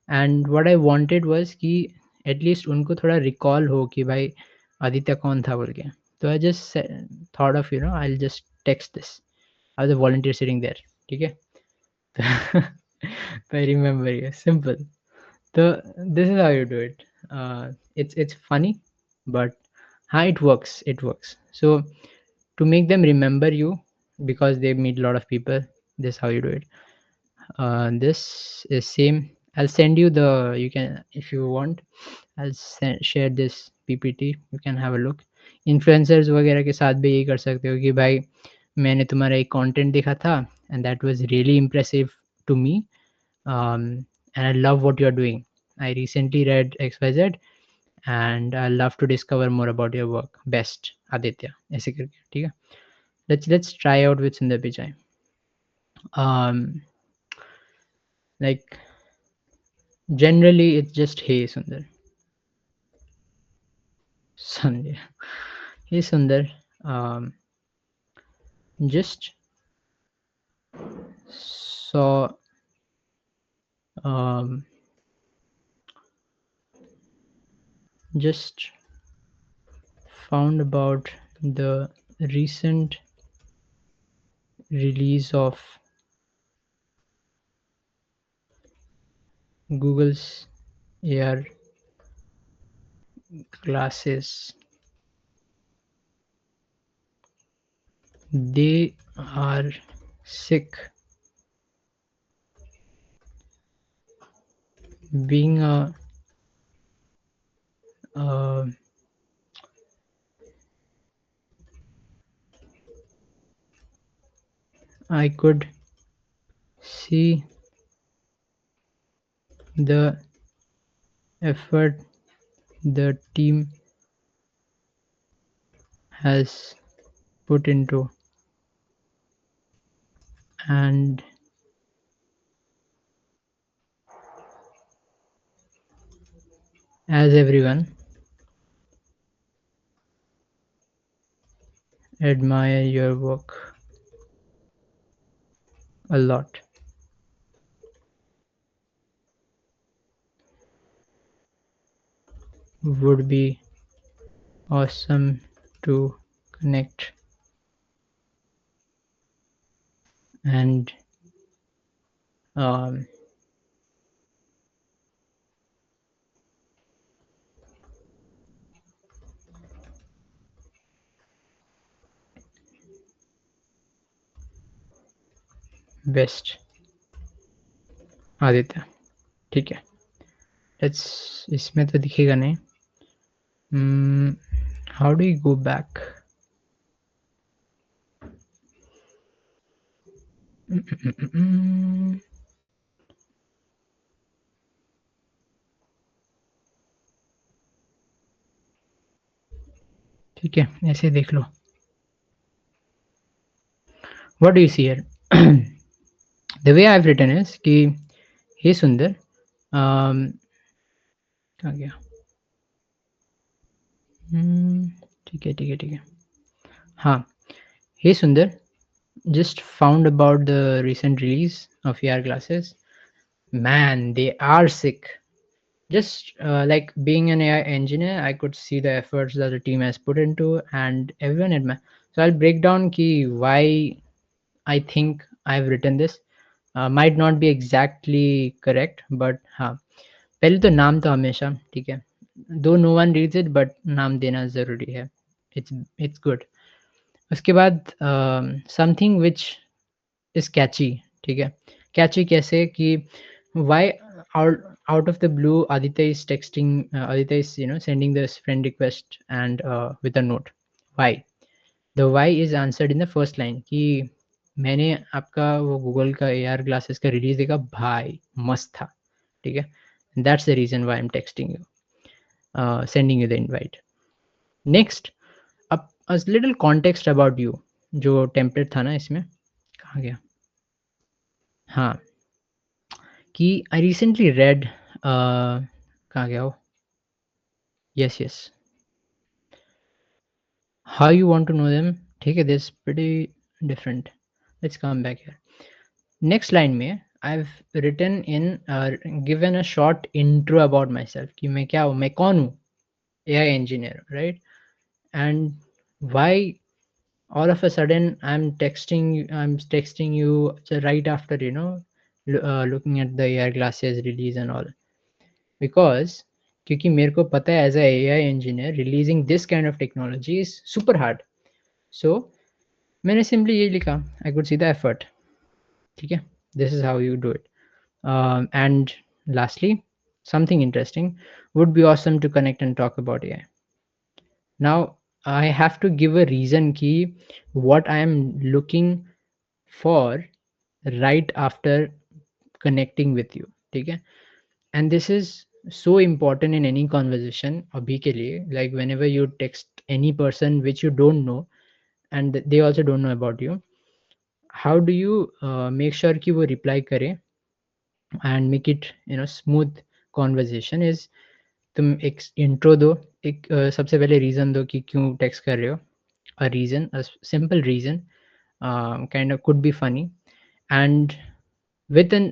and what I wanted was कि at least उनको थोड़ा recall हो कि भाई आदित्य कौन था बोल के. तो I just thought of I will just text this. I was a volunteer sitting there. ठीक है. तो आई रिमेंबर यू सिंपल. तो this is how you do it. It's funny, but हाँ, it works. So to make them remember you, because they meet a lot of people, this is how you do it. This is same. I'll send you the, you can, if you want, share this ppt, you can have a look. Influencers वगैरह के साथ भी यही कर सकते हो कि भाई मैंने तुम्हारा एक कंटेंट देखा था and that was really impressive to me, and I love what you're doing. I recently read xyz and I love to discover more about your work. Best Aditya, ऐसे करके. ठीक है. Let's try out with Sundar Pichai. um like generally it's just hey Sundar. Sunday. Hey Sundar, just saw, um, just found about the recent release of Google's AR glasses. They are sick. Being uh, I could see the effort the team has put into, and as everyone admire your work a lot. Would be awesome to connect and, um, best Aditya. ठीक है. Let's, इसमें तो दिखेगा नहीं. How do you go back? ठीक है, ऐसे देख लो. What do you see here? The way I have written is कि हे सुंदर, कहाँ गया? हम्म, ठीक है ठीक है ठीक है। हाँ, हे सुंदर, just found about the recent release of AR glasses. Man, they are sick. Just like being an AI engineer, I could see the efforts that the team has put into, and everyone admire. So I'll break down key why I think I've written this. Might not be exactly correct, but हाँ, पहले तो नाम तो हमेशा ठीक है, though no one reads it but नाम देना ज़रूरी है, इट्स गुड। उसके बाद समथिंग विच इज़ कैची, ठीक है। कैची कैसे कि why out out of the blue Aditya is texting, Aditya is sending this friend request and with a note. Why? The why is answered in the first line कि मैंने आपका वो Google का AR glasses का release देखा भाई, मस्त था, ठीक है। That's the reason why I am texting you, sending you the invite. Next, अब a little context about you, जो टेम्पलेट था ना इसमें, कहाँ गया, हाँ, कि आई रिसेंटली रेड, कहाँ गया वो, yes yes, how you want to know them, ठीक है, this pretty different, let's come back here. Next line में I've written in, given a short intro about myself कि मैं क्या हूँ, मैं कौन हूँ, AI engineer, right? And why all of a sudden I'm texting you right after looking at the AR glasses release and all, because क्योंकि मेरे को पता है as a AI engineer releasing this kind of technology is super hard. So मैंने simply यही लिखा, I could see the effort, ठीक है, this is how you do it. And lastly, something interesting, would be awesome to connect and talk about AI. Now, I have to give a reason key what I am looking for right after connecting with you. ठीक है? And this is so important in any conversation अभी के लिए, like whenever you text any person which you don't know and they also don't know about you, how do you make sure कि वो reply करे and make it smooth conversation is, तुम एक intro दो, एक सबसे पहले रीज़न दो कि क्यों टेक्स्ट कर रहे हो, a reason, a simple reason, kind of could be funny, and with an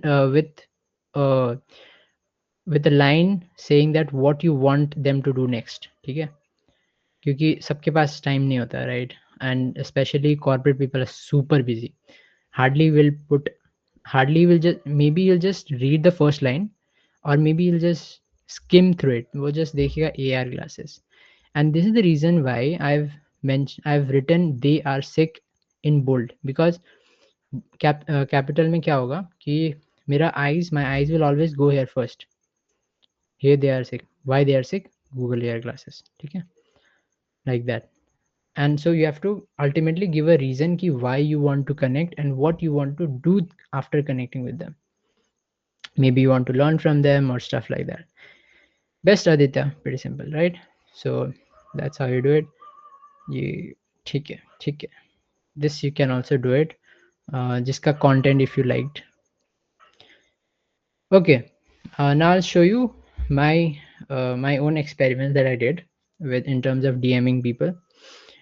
with a line saying that what you want them to do next, ठीक है, क्योंकि सबके पास टाइम नहीं होता, right, and specially corporate people are super busy, hardly will put hardly will just, maybe you'll just read the first line, or maybe you'll just skim through it, वो just देखिएगा AR glasses. And this is the reason why I've written they are sick in bold, because capital में क्या होगा कि मेरा my eyes will always go here first, here they are sick, why they are sick, Google AR glasses, ठीक है, like that. And so you have to ultimately give a reason ki why you want to connect and what you want to do after connecting with them. Maybe you want to learn from them or stuff like that. Best Aditya, pretty simple, right? So that's how you do it. ये ठीक है ठीक है, this you can also do it, जिसका content if you liked. Okay, now I'll show you my my own experiments that I did with in terms of DMing people.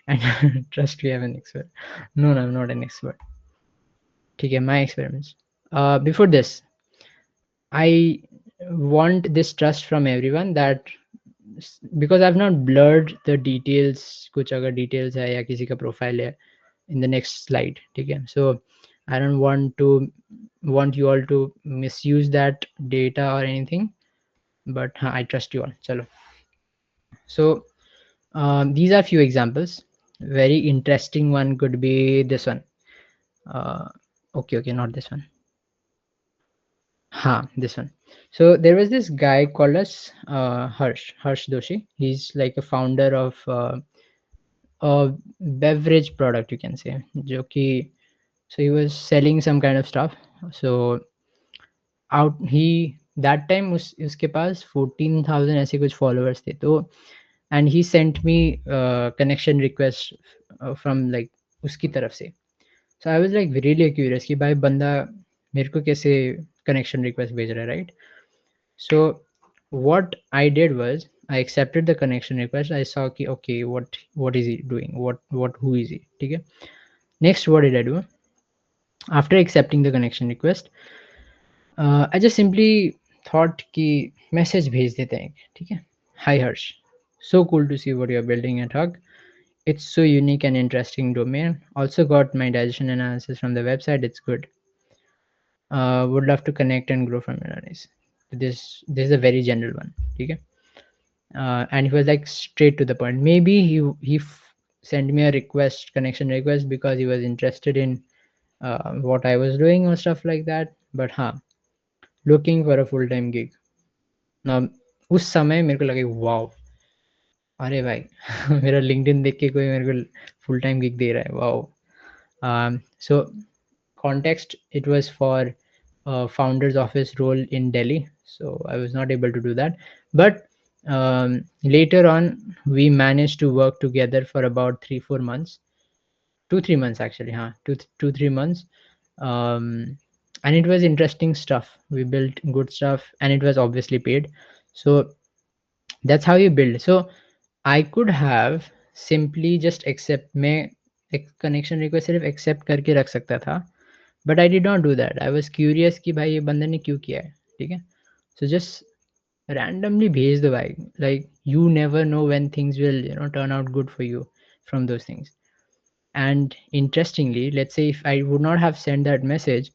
And trust me, I'm an expert. No, I'm not an expert. ठीक है, my experiments. Before this, I want this trust from everyone that because I've not blurred the details, कुछ अगर details है या किसी का profile है in the next slide, ठीक है, so I don't want you all to misuse that data or anything, but हाँ, I trust you all. चलो, so these are few examples. Very interesting one could be this one. uh, okay, not this one. This one. So there was this guy called as Harsh Doshi. He's like a founder of a beverage product, you can say. जो कि so he was selling some kind of stuff. So out he that time उसके पास 14,000 ऐसे कुछ followers थे, तो and he sent me connection request from like उसकी तरफ से. So I was like really curious कि भाई बंदा मेरे को कैसे connection request भेज रहा है, right? So What I did was I accepted the connection request. I saw कि okay, what is he doing, what who is he, ठीक है. Next, what did I do after accepting the connection request? I just simply thought कि message भेज देते हैं, ठीक है. Hi Harsh, so cool to see what you're building at Hug. It's so unique and interesting domain. Also got my digestion analysis from the website. It's good. Would love to connect and grow from your analysis. This is a very general one. Okay. And he was like straight to the point. Maybe sent me a request, connection request, because he was interested in what I was doing or stuff like that. But huh, looking for a full time gig. Now, उस समय मेरे को लगे wow, अरे भाई मेरा LinkedIn देख के कोई मेरे को फुल टाइम गिग दे रहा है, wow. So context, it was for founder's office role in Delhi, so I was not able to do that. But later on, we managed to work together for about 3 4 months, 2 3 months actually, huh, 2 3 months. And it was interesting stuff. We built good stuff, and it was obviously paid. So that's how you build. So I could have simply just accept, मैं एक connection request सिर्फ accept करके रख सकता था, but I did not do that. I was curious कि भाई ये बंदे ने क्यों किया है, ठीक है. So just randomly भेज दो भाई. Like you never know when things will, turn out good for you from those things. And interestingly, let's say if I would not have sent that message,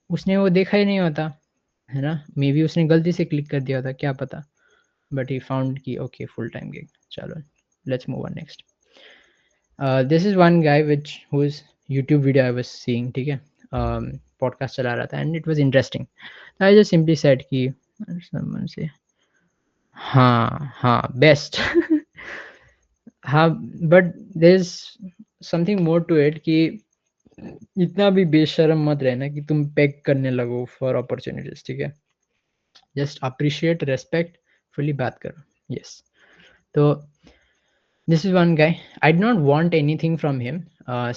उसने वो देखा ही नहीं होता, है ना. मे बी उसने गलती से क्लिक कर दिया होता, क्या पता. But he found कि okay, full time gig. चलो, let's move on next. This is one guy whose YouTube video I was seeing, ठीक है. Podcast चला रहा था, and it was interesting. I just simply said कि someone say हाँ हाँ best. हाँ, but there's something more to it कि इतना भी बेशरम मत रहना कि तुम पैक करने लगो फॉर अपॉर्चुनिटीज, ठीक है. जस्ट अप्रिशिएट, रेस्पेक्ट, फुली बात करो. यस. तो this is one guy. I did not want anything from him.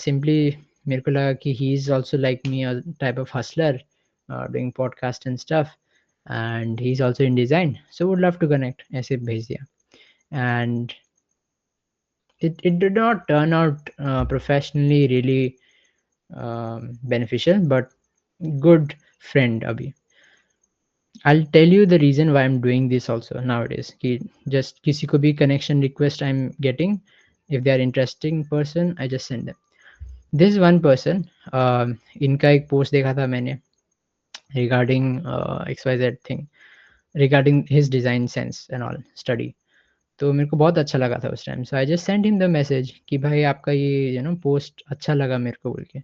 Simply मेरे को लगा कि he is also like me, a type of hustler, doing podcast and stuff, and he's also in design, so would love to connect. ऐसे भेज दिया. And it did not turn out professionally really beneficial, but good friend abhi. I'll tell you the reason why I'm doing this also nowadays. कि just किसी को भी connection request I'm getting, if they are interesting person, I just send them. This is one person. इनका एक post देखा था मैंने regarding XYZ thing, regarding his design sense and all study. तो मेरे को बहुत अच्छा लगा था उस time. So I just sent him the message कि भाई आपका ये post अच्छा लगा मेरे को बोल के.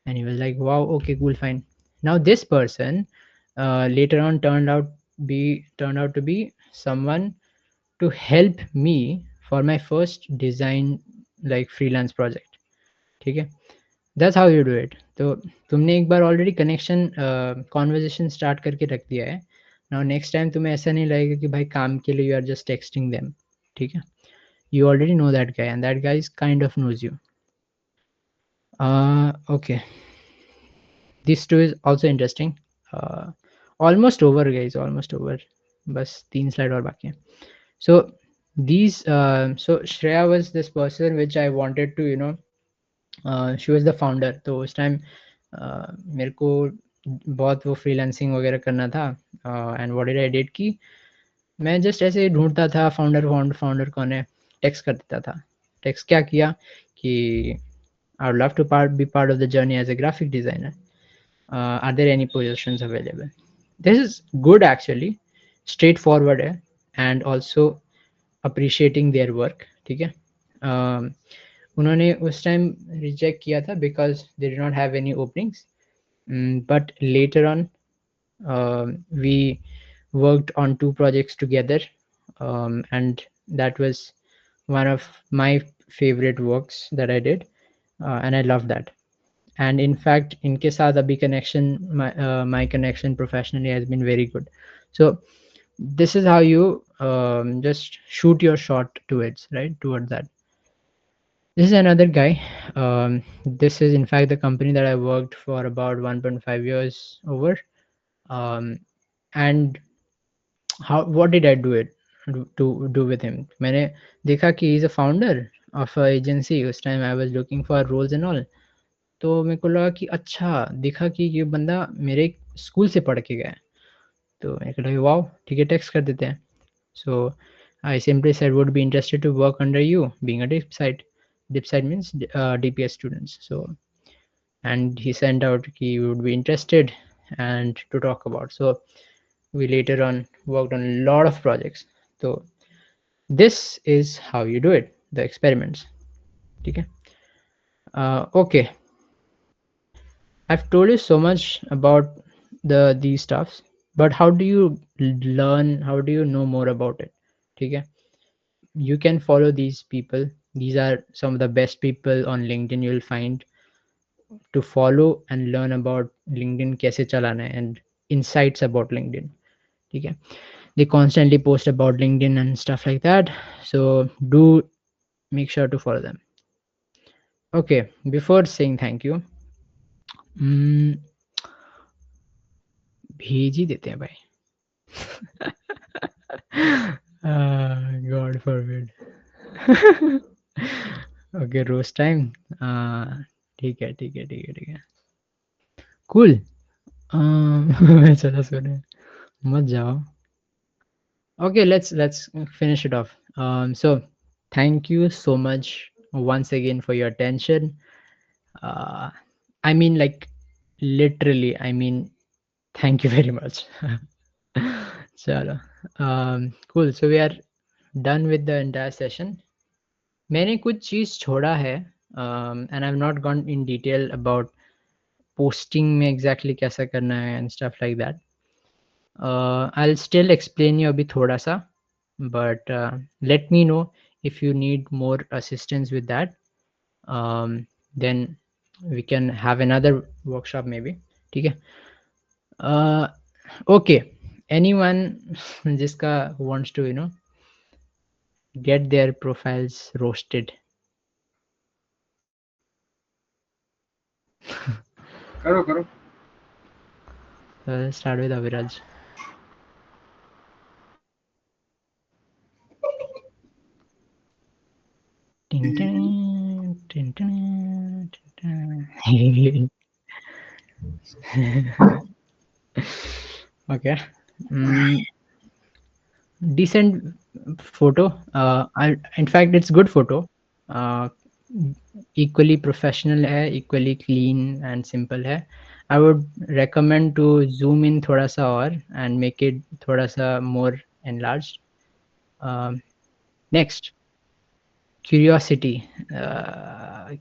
And he was like, wow, okay, cool, fine. Now this person later on turned out to be someone to help me for my first design, like freelance project, ठीक है. That's how you do it. तो तुमने एक बार already connection conversation start करके रख दिया है. Now next time तुम्हें ऐसा नहीं लगेगा कि भाई काम के लिए you are just texting them, ठीक है. You already know that guy, and that guy is kind of knows you. Okay, this too is also interesting. uh, Almost over guys, almost over. बस 3 slide और बाकी हैं. So these so Shreya was this person which I wanted to, she was the founder. तो उस time मेरे को बहुत वो फ्रीलांसिंग वगैरह करना था. And what did I did कि मैं जस्ट ऐसे ढूंढता था फाउंडर कौन है, टेक्स्ट कर देता था. टेक्स्ट क्या किया कि I would love to be part of the journey as a graphic designer. Are there any positions available? This is good actually, straightforward है, and also appreciating their work, ठीक है. उन्होंने उस टाइम रिजेक्ट किया था because they did not have any openings. But later on, we worked on 2 projects together, and that was one of my favorite works that I did, and I love that. And in fact इनके साथ अभी connection, my connection professionally has been very good. So this is how you just shoot your shot towards, right, towards that. This is another guy. This is in fact the company that I worked for about 1.5 years over. And how what did I do it to do with him? मैंने देखा कि he is a founder of a agency. उस time I was looking for roles and all. तो मेरे को लगा कि अच्छा देखा कि ये बंदा मेरे स्कूल से पढ़ के गया है, तो मेरे को लगा वाओ ठीक है टेक्स्ट कर देते हैं. So I simply said would be interested to work under you being a dip site. Dip site means DPS students. So and he sent out he would be interested and to talk about. So we later on worked on a lot of projects. So this is how you do it, the experiments. Okay. Okay, I've told you so much about these stuffs, but how do you learn? How do you know more about it? Okay, you can follow these people. These are some of the best people on LinkedIn you'll find to follow and learn about LinkedIn कैसे चलाना है and insights about LinkedIn. ठीक है, they constantly post about LinkedIn and stuff like that. So do make sure to follow them. Okay, before saying thank you, mm, भेज ही देते हैं भाई. God forbid. Okay, roast time. ठीक है ठीक है ठीक है ठीक है. Cool. चलो सुने मत जाओ. Okay, let's finish it off. So thank you so much once again for your attention. uh I mean, like, literally, I mean, thank you very much. Chalo. Cool, so we are done with the entire session. मैंने कुछ चीज़ छोड़ा है, and I've not gone in detail about posting में exactly कैसा करना है and stuff like that. I'll still explain you अभी थोड़ा सा, but let me know if you need more assistance with that. Then we can have another workshop maybe. ठीक है. uh, okay, anyone जिसका who wants to get their profiles roasted. करो करो. Start with Aviraj. Tin, tin, tin, tin, tin, tin. Okay. Mm, decent photo. In fact, it's good photo. Uh, equally professional है, equally clean and simple है. I would recommend to zoom in थोड़ा सा और and make it थोड़ा सा more enlarged. Um, Next, curiosity.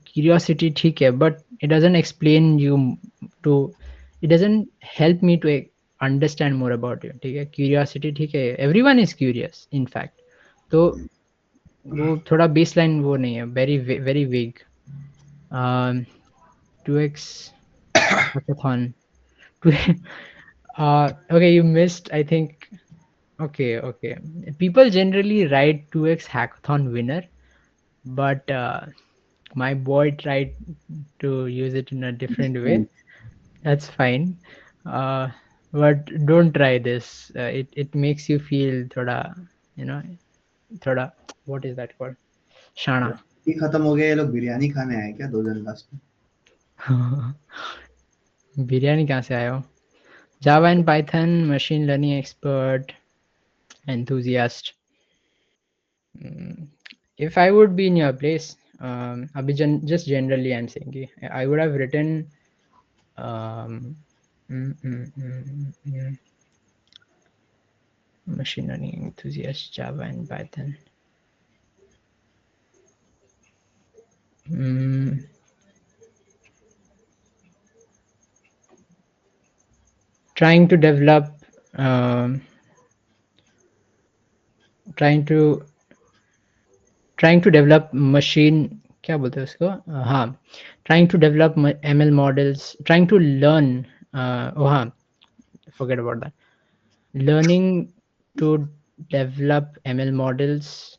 Curiosity ठीक है, but it doesn't explain you to, it doesn't help me to understand more about you. ठीक है, curiosity ठीक है, everyone is curious in fact. तो वो थोड़ा baseline वो नहीं है, very very vague. 2x hackathon. Okay, you missed, I think. Okay, okay. People generally write 2x hackathon winner, but my boy tried to use it in a different way. That's fine. Uh, but don't try this. It makes you feel thoda, you know, thoda, what is that called? Shana. ये खत्म हो गया, ये लोग बिरयानी खाने आए क्या 2 जन लास्ट में? बिरयानी कहाँ से आया हो? Java and Python, machine learning expert, enthusiast. Mm, if I would be in your place, अभी just generally I'm saying कि I would have written um, mm, mm, mm, mm, machine learning enthusiast, Java and Python. Mm, trying to develop, um, trying to trying to develop machine, क्या बोलते हैं उसको, हाँ, trying to develop ML models, trying to learn, oh हाँ, forget about that, learning to develop ML models.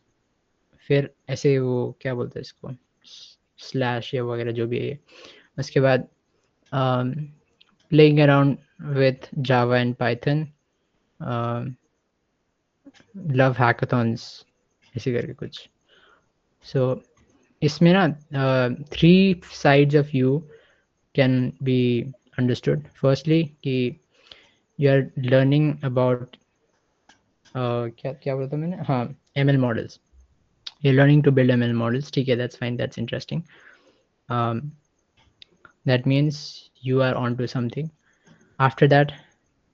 फिर ऐसे वो क्या बोलते हैं इसको, स्लैश या वगैरह जो भी है ये. उसके बाद playing around with Java and Python, um, love hackathons ऐसे करके कुछ. सो इसमें ना 3 sides of you can be understood. Firstly कि you are learning about क्या क्या बोला था मैंने, हाँ, ML models. You're learning to build ML models. ठीक है, that's fine, that's interesting. um, that means you are onto something. After that,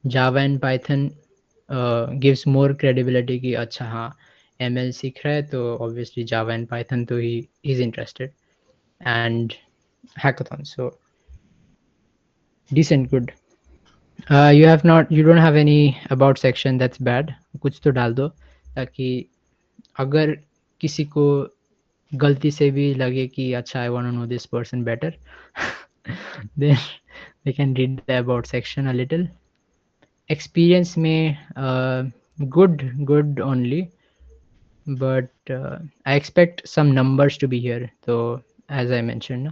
Java and Python gives more credibility कि अच्छा हाँ ML सीख रहा है तो obviously Java and Python तो he is interested. And hackathon, so decent, good. You don't have any about section, that's bad. कुछ तो डाल दो ताकि अगर किसी को गलती से भी लगे कि अच्छा I want to know this person better then they can read the about section a little. Experience में good only, but I expect some numbers to be here. So as I mentioned,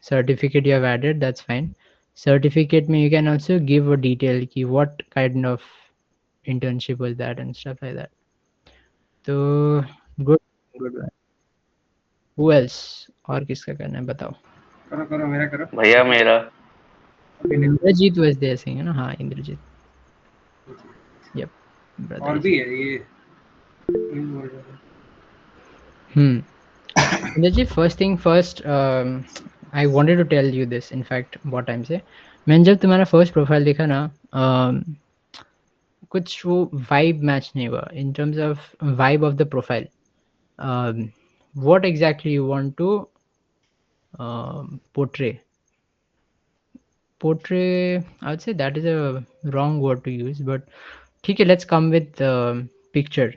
certificate you have added, that's fine. Certificate में you can also give a detail कि what kind of internship was that and stuff like that. So good one. Who else? और किसका करना है बताओ. करो करो मेरा करो. भैया मेरा इंद्रजीत was there saying है ना, हाँ इंद्रजीत. Yep, brother. और भी है ये. Indrajit, first thing first, I wanted to tell you this. In fact, what I'm say, मैंने जब तुम्हारा first profile देखा ना, कुछ वो vibe match नहीं हुआ in terms of vibe of the profile. What exactly you want to portray? Portray, I would say that is a wrong word to use, but ठीक है, let's come with picture.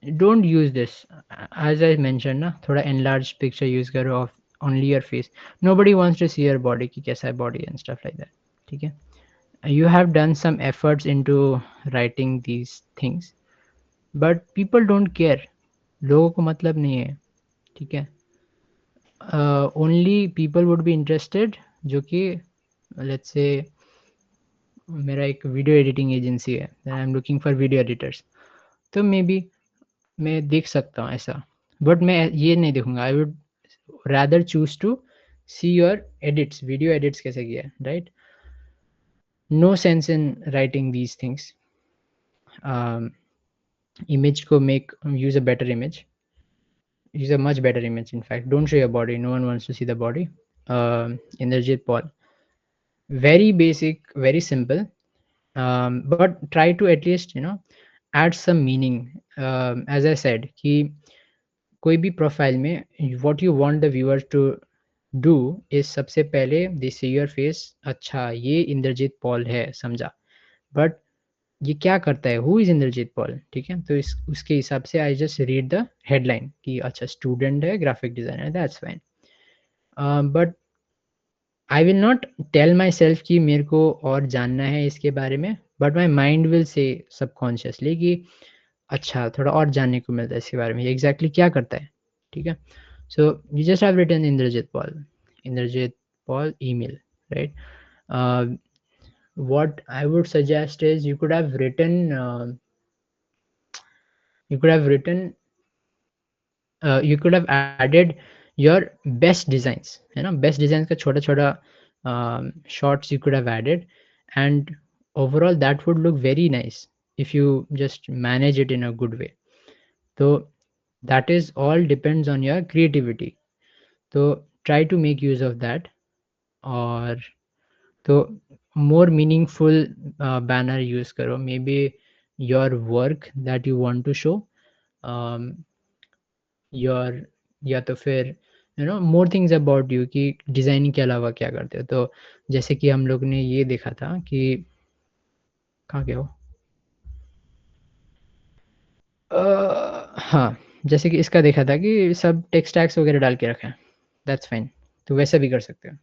Don't use this as I mentioned ना, थोड़ा enlarged picture use करो of only your face. Nobody wants to see your body कि कैसा है body and stuff like that. ठीक है, you have done some efforts into writing these things, but people don't care. लोगों को मतलब नहीं है. ठीक है, only people would be interested जो कि let's say मेरा एक वीडियो एडिटिंग एजेंसी है, I am looking for video editors, तो मे बी मैं देख सकता हूँ ऐसा, बट मैं ये नहीं देखूंगा. I would rather choose to see your edits, video edits कैसे किया है, right? No sense in writing these things. Image को make, use a better image, use a much better image. In fact, don't show your body, no one wants to see the body. Inderjit Paul, very basic, very simple, but try to at least add some meaning. As I said कि कोई भी profile में what you want the viewers to do is सबसे पहले they see your face, अच्छा ये Indrajit Paul है, समझा, बट ये क्या करता है, हु इज इंद्रजीत पॉल. ठीक है, तो इस उसके हिसाब से I just read the headline कि अच्छा स्टूडेंट है, graphic designer, that's fine. But I will not tell myself कि मेरे को और जानना है इसके बारे में, but my mind will say subconsciously कि अच्छा थोड़ा और जानने को मिलता है इसके बारे में, ये एग्जैक्टली क्या करता है. ठीक है, so you just have written Indrajit Paul email, right? What I would suggest is you could have written you could have written you could have added your best designs, है ना, best designs का छोटा छोटा shots you could have added, and overall that would look very nice if you just manage it in a good way. So that is all depends on your creativity. So try to make use of that, or तो more meaningful banner use करो, maybe your work that you want to show, um, your, या तो फिर more things about you कि designing के अलावा क्या करते हो. तो जैसे कि हम लोग ने ये देखा था कि कहाँ गया हो, हाँ, जैसे कि इसका देखा था कि सब टेक्स्ट टैग्स वगैरह डाल के रखा है, दैट्स फाइन. तो वैसा भी कर सकते हो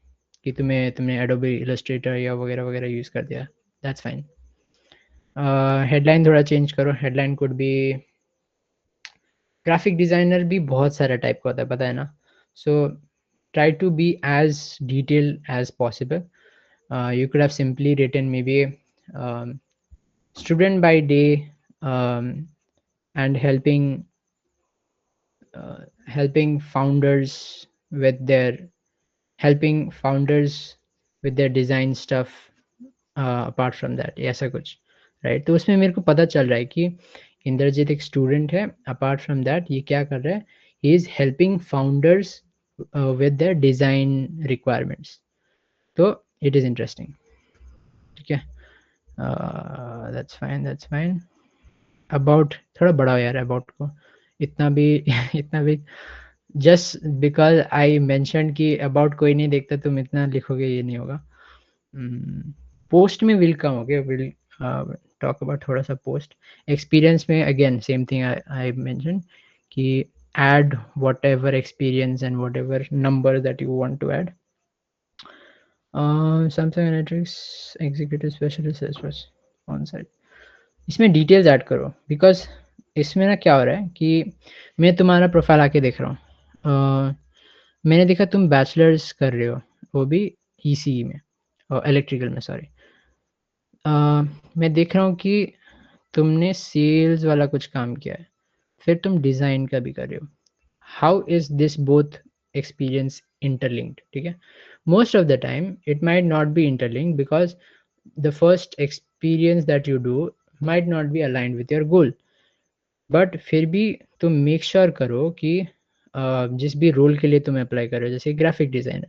कि तुमने एडोबी इलस्ट्रेटर या वगैरह वगैरह यूज़ कर दिया, दैट्स फाइन. हेडलाइन थोड़ा चेंज करो, headline could be, graphic designer भी बहुत सारा टाइप का होता है, पता है ना. So try to be as detail as possible. You could have simply written maybe student by day, and helping founders with their helping founders with their design stuff, apart from that, ऐसा कुछ, right? तो उसमें मेरे को पता चल रहा है कि इंद्रजीत एक स्टूडेंट है, अपार्ट फ्रॉम दैट ये क्या कर रहा है, he is helping founders with their design requirements. तो इट इज़ इंटरेस्टिंग, ठीक है। That's fine, that's fine. About थोड़ा बड़ा हो यार, अबाउट को इतना भी इतना भी जस्ट बिकॉज आई मेंशन कि अबाउट कोई नहीं देखता तुम इतना लिखोगे, ये नहीं होगा। पोस्ट में will come, okay, will talk about थोड़ा सा पोस्ट एक्सपीरियंस में। Again same thing I mention कि add whatever experience and whatever number that you want to add. Samsung Analytics executive specialist Salesforce on site, इसमें details add करो, because इसमें ना क्या हो रहा है कि मैं तुम्हारा प्रोफाइल आके देख रहा हूँ, मैंने देखा तुम बैचलर्स कर रहे हो, वो भी ईसीई में, इलेक्ट्रिकल में, सॉरी। मैं देख रहा हूँ कि तुमने सेल्स वाला कुछ काम किया है, फिर तुम डिज़ाइन का भी कर रहे हो। How is this both experience interlinked, ठीक है? Most of the time it might not be interlinked because the first experience that you do might not be aligned with your goal, but फिर भी तुम मेक श्योर करो कि जिस भी role के लिए तुम अप्लाई कर रहे हो, जैसे ग्राफिक डिज़ाइनर,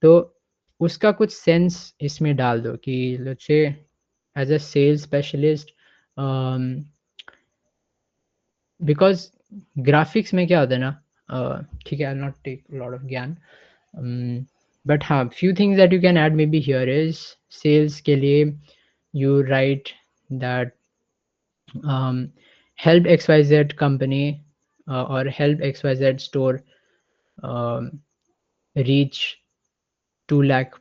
तो उसका कुछ सेंस इसमें डाल दो कि let's say as a sales specialist, because graphics में क्या होता है ना, ठीक है, I not take lot of ज्ञान, बट हाँ, few things that you can add maybe here is sales के लिए you write that help XYZ company or help XYZ store um, reach 2 lakh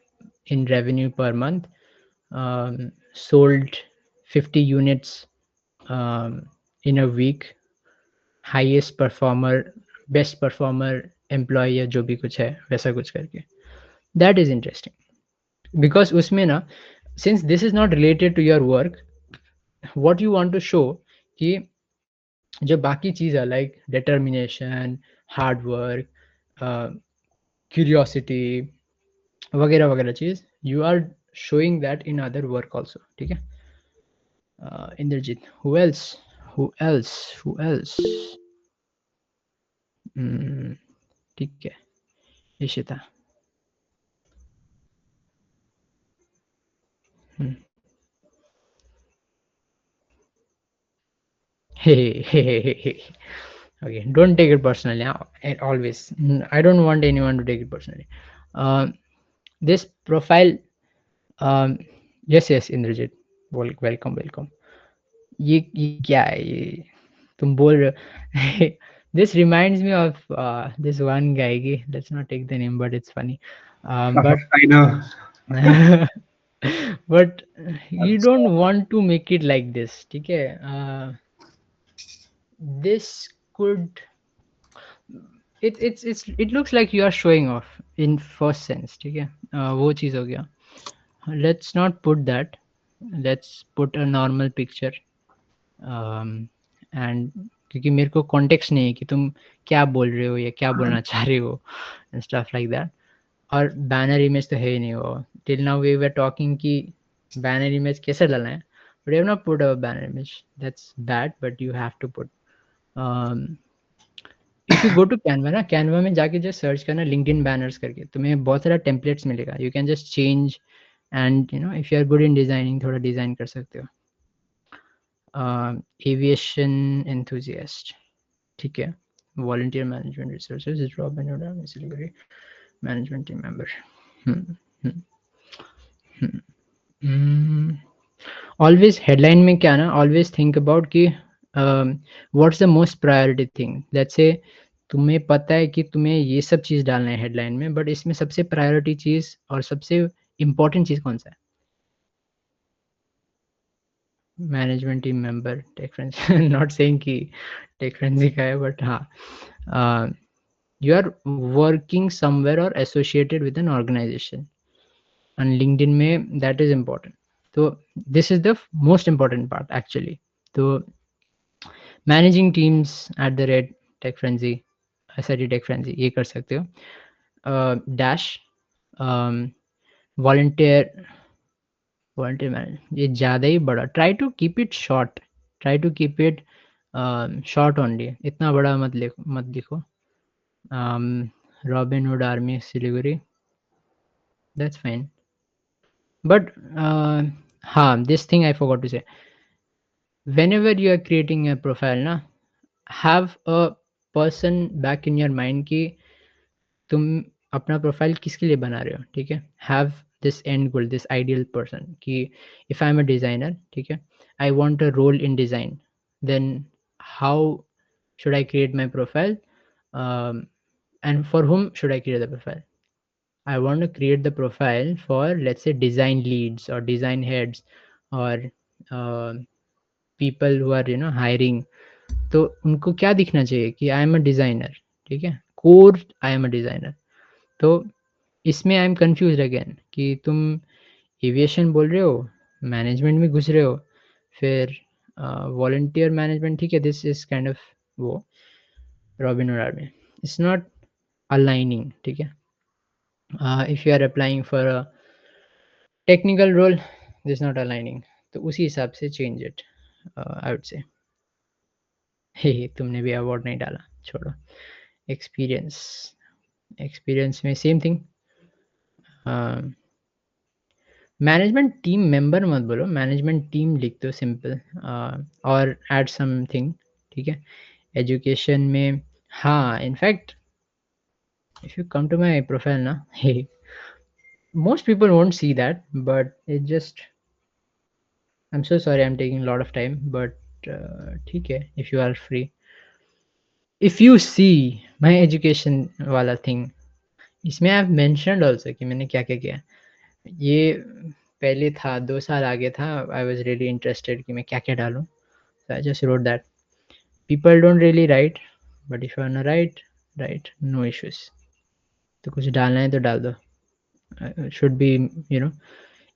in revenue per month, sold 50 units in a week, highest performer, best performer employee या जो भी कुछ है वैसा कुछ करके, that is interesting because उसमें ना, since this is not related to your work, what you want to show कि जो बाकी चीज़ है like determination, hard work, curiosity वगैरह वगैरह चीज़, you are showing that in other work also, ठीक है। Indrajit, who else, who else, who else, ठीक है, Ishita, hey, okay, don't take it personally, always, I don't want anyone to take it personally. This profile, yes, Indrajit, welcome, welcome. ये क्या है ये तुम बोल रहे हो? This reminds me of this one guy की, let's not take the name but it's funny, but I know. but you That's don't want to make it like this, ठीक है? This could, it looks like you are showing off in first sense, ठीक है? वो चीज़ हो गया, let's not put that, let's put a normal picture, and क्योंकि मेरे को कॉन्टेक्स्ट नहीं है कि तुम क्या बोल रहे हो या क्या बोलना चाह रहे हो एंड स्टफ लाइक दैट। और बैनर इमेज तो है ही नहीं, वो till now we were talking कि बैनर इमेज कैसे डालना है, but you have not put a banner image, that's bad, but you have to put, if you go to Canva ना, कैनवा में जाके जस्ट सर्च करना लिंक्डइन बैनर्स करके, तुम्हें बहुत सारा टेम्पलेट्स मिलेगा, you can just change and you know if you are good in designing थोड़ा डिज़ाइन कर सकते हो। एविएशन एंथुजियास्ट, ठीक है, volunteer management resources is Robin Hood basically management team member. Always headline में क्या ना, always think about कि what's the most priority thing, let's say तुम्हें पता है कि तुम्हें ये सब चीज़ डालना है हेडलाइन में, बट इसमें सबसे प्रायोरिटी चीज़ और सबसे इम्पोर्टेंट चीज़ कौन सा है? Management team member, tech friends, not saying कि टेक फ्रेंड्स का है, बट हाँ, you are working somewhere or associated with an organization, and LinkedIn में that is important. तो this is the most important part actually. तो managing teams at the rate tech frenzy, SIT tech frenzy, ये कर सकते हो। Dash volunteer, volunteer manage ये ज़्यादा ही बड़ा, try to keep it short, try to keep it short only, इतना बड़ा मत लिखो। Robin Hood army Siliguri, that's fine, but हाँ, this thing I forgot to say, whenever you are creating a profile ना, have a person back in your mind कि तुम अपना profile किसके लिए बना रहे हो, ठीक है। Have this end goal, this ideal person कि if I am a designer, ठीक है, I want a role in design, then how should I create my profile, and for whom should I create the profile? I want to create the profile for, let's say, design leads or design heads, or uh, people who are hiring. तो उनको क्या दिखना चाहिए कि आई am a designer, ठीक है, core I am a designer. तो इसमें आई एम कन्फ्यूज अगेन कि तुम एविएशन बोल रहे हो, मैनेजमेंट में घुस रहे हो, फिर वॉलंटियर मैनेजमेंट, ठीक है, दिस इज काइंड ऑफ वो Robin Hood army, it's not aligning, ठीक है। If you are applying for a technical role, this not aligning, तो उसी हिसाब से change it, I would say. हे तुमने भी अवार्ड नहीं डाला, छोड़ो। एक्सपीरियंस, एक्सपीरियंस में same thing, management team member मत बोलो, मैनेजमेंट टीम लिख दो सिंपल, और ऐड समथिंग, ठीक है। एजुकेशन में, हाँ, in fact if you come to my profile ना, hey most people won't see that, but it just, I am so sorry, I am taking lot of time, but ठीक है, if you are free, if you see my education वाला thing, इसमें I have mentioned also कि मैंने क्या क्या किया। ये पहले था, 2 साल आगे था, आई वाज़ रियली इंटरेस्टेड कि मैं क्या-क्या डालूँ, so I just wrote that. People don't really write, but if you wanna write, write, no issues. तो कुछ डालना है तो डाल दो। Should be, you know,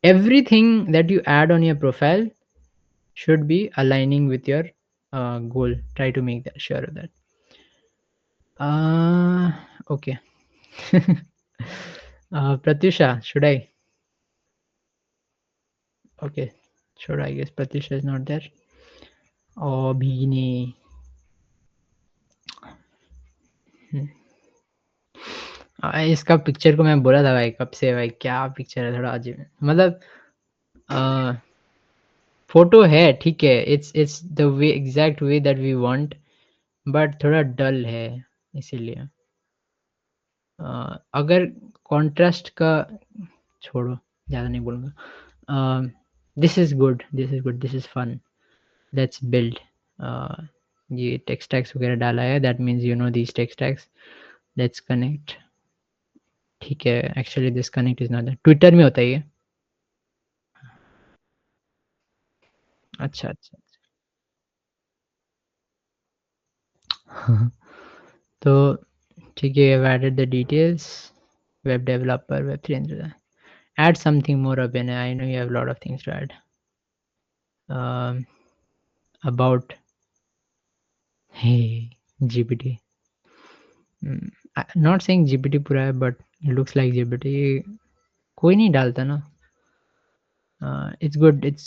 everything that you add on your profile should be aligning with your goal. Try to make that sure of that. Okay. Pratyusha, should I? Okay, sure. I guess Pratyusha is not there. Bhini. इसका picture को मैं बोला था भाई कब से, भाई क्या पिक्चर है, थोड़ा अजीब है। मतलब फोटो है, ठीक है, it's the way, exact way that we want, but थोड़ा डल है, इसीलिए अगर कॉन्ट्रास्ट का छोड़ो, ज़्यादा नहीं बोलूँगा। This is good, this is good, this is fun, let's build. ये टेक्स्ट टैग्स वगैरह डाला है, that means you know these text tags, let's connect, ठीक है। Actually this connect is not, Twitter में होता है ये। अच्छा अच्छा अच्छा। तो ठीक है, I've added the details, web developer, web3 engineer. Add something more up in, I know you have a lot of things to add. About, hey, GPT. Not saying GPT पूरा है, but it looks like GPT, कोई नहीं डालता ना। It's good, it's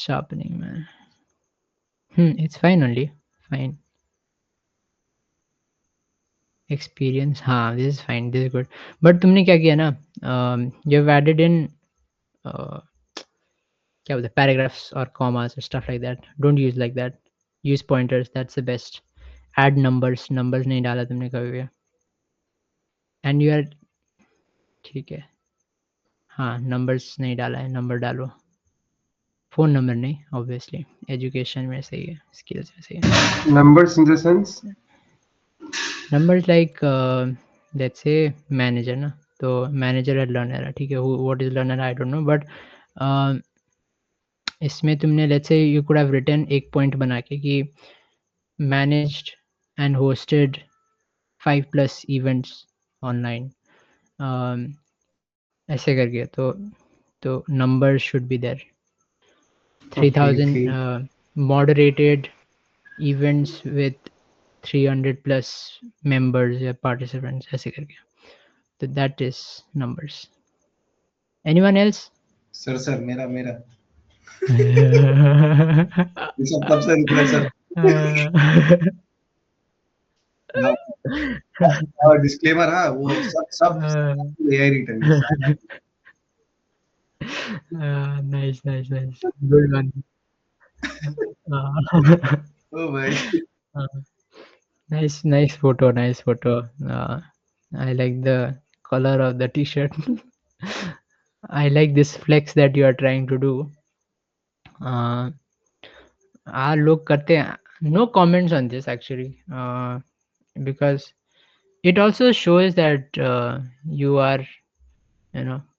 sharpening man. It's fine only, fine. Experience, हाँ, this is fine, this is good, but तुमने क्या किया ना, यू हैव एडेड इन क्या बोलते हैं, पैराग्राफ्स और कॉमास और stuff like that, don't use like that, use pointers, that's the best. Add numbers, numbers नहीं डाला तुमने कभी भी, एंड यू आर, ठीक है, हाँ, नंबर्स नहीं डाला है, नंबर डालो, फ़ोन नंबर नहीं, ऑब्वियसली एजुकेशन में सही है, स्किल्स में सही है। Numbers in the sense, numbers like, let's say manager ना, तो मैनेजर है, लर्नर है, ठीक है, what is learner I don't know, but इसमें तुमने let's say you could have written एक पॉइंट बना के कि managed and hosted 5+ events online, ऐसे करके, तो number should be there, Okay, 3000 great. moderated events with 300 plus members या participants ऐसे करके. So that is numbers. Anyone else? Sir sir मेरा मेरा uh, ये सब तब से रुक रहा है सर. हाँ, और डिस्क्लेमर, हाँ वो सब सब एआई रिटर्न है सारा. nice, nice, nice. Good one. Uh, ओ भाई. nice, nice photo, nice photo. I like the color of the t-shirt. I like this flex that you are trying to do. Uh, लोग करते हैं. No comments on this actually, because it also shows that you are,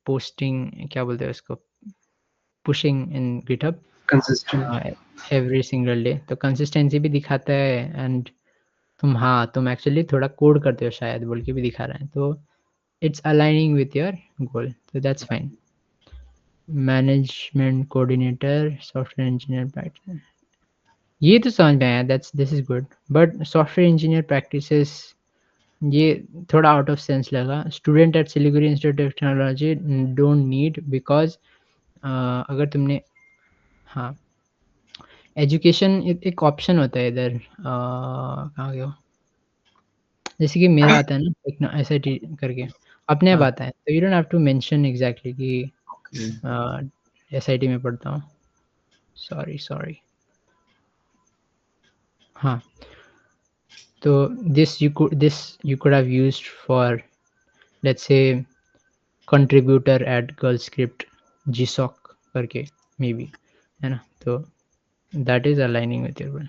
posting, क्या बोलते हैं उसको, pushing in GitHub consistent. uh, every single day. तो consistency भी दिखाता है, and तुम एक्चुअली थोड़ा कोड करते हो शायद बोल के भी दिखा रहा है, तो it's aligning with your goal, तो that's fine. Management coordinator, software engineer practice, ये तो समझ में आया, that's this is good. But software engineer practices, ये थोड़ा आउट ऑफ सेंस लगा. Student at Siliguri Institute of Technology don't need, because अगर तुमने, हाँ, एजुकेशन एक ऑप्शन होता है इधर, कहाँ गया वो? जैसे कि मेरा आता है ना टेक्नो एसआईटी करके, अपने आप हाँ, आता है, तो you don't have to mention exactly कि okay. एसआईटी में पढ़ता हूँ. Sorry sorry. हाँ, तो this you could have used for, let's say, contributor at Girl Script GSoC करके, मे बी, है ना, तो that is aligning with your goal.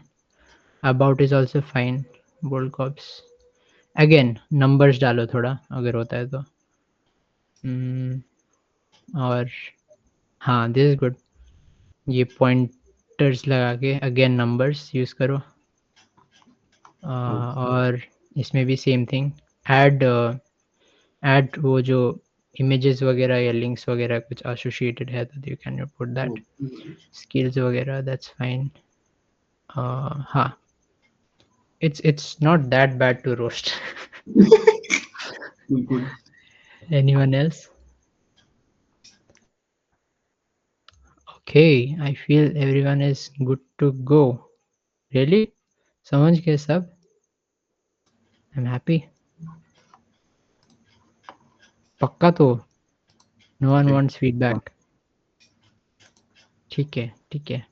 About is also fine. Bold caps, again numbers डालो थोड़ा अगर होता है तो. और हाँ, दिस इज गुड. ये पॉइंटर्स लगा के अगेन नंबर्स यूज़ करो. और इसमें भी सेम थिंग, ऐड ऐड वो जो इमेजेस वगैरह या लिंक्स वगैरह कुछ एसोसिएटेड है तो you can put that. Okay. Skills वगैरह दैट्स फाइन. हाँ, it's not that bad to roast. Cool, cool. Anyone else? Okay, I feel everyone is good to go. Really? समझ गए सब? I'm happy. पक्का तो? No one Okay. wants feedback. ठीक है, ठीक है.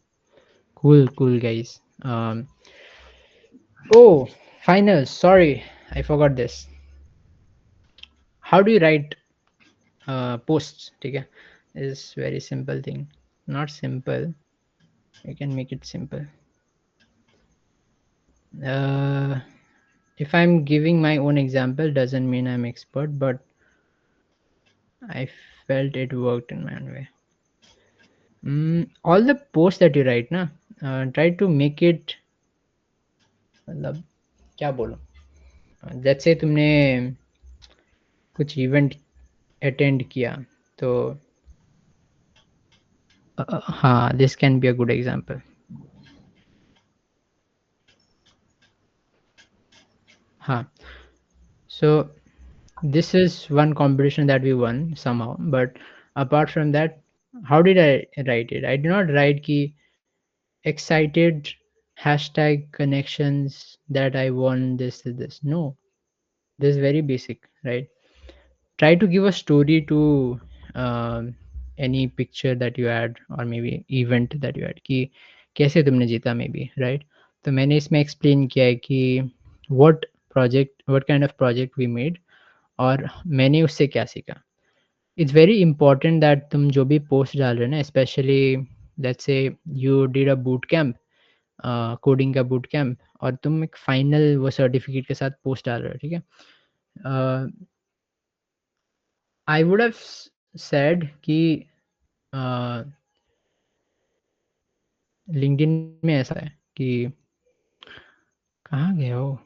Cool, cool guys. Oh, finals. Sorry, I forgot this. How do you write posts? ठीक है, is very simple thing. Not simple. You can make it simple. Uh, if I'm giving my own example, doesn't mean I'm expert, but I felt it worked in my own way. All the posts that you write, na, try to make it, मतलब क्या बोलूं, let's say तुमने कुछ event attend किया, तो हाँ, this can be a good example. हाँ, so this is one competition that we won somehow, but apart from that, how did I write it? I did not write ki excited hashtag connections that I won this. No, this is very basic, right? Try to give a story to any picture that you add or maybe event that you add कि कैसे तुमने जीता may be, right. तो मैंने इसमें explain किया है कि what kind of project we made और मैंने उससे क्या सीखा. इट्स वेरी इंपॉर्टेंट दैट तुम जो भी पोस्ट डाल रहे हो ना, specially let's say you did a boot camp, coding का बूट कैंप, और तुम एक फाइनल वो सर्टिफिकेट के साथ पोस्ट डाल रहे हो, ठीक है. आई वुड हैव सेड कि लिंक्डइन में ऐसा है कि कहाँ गया हो,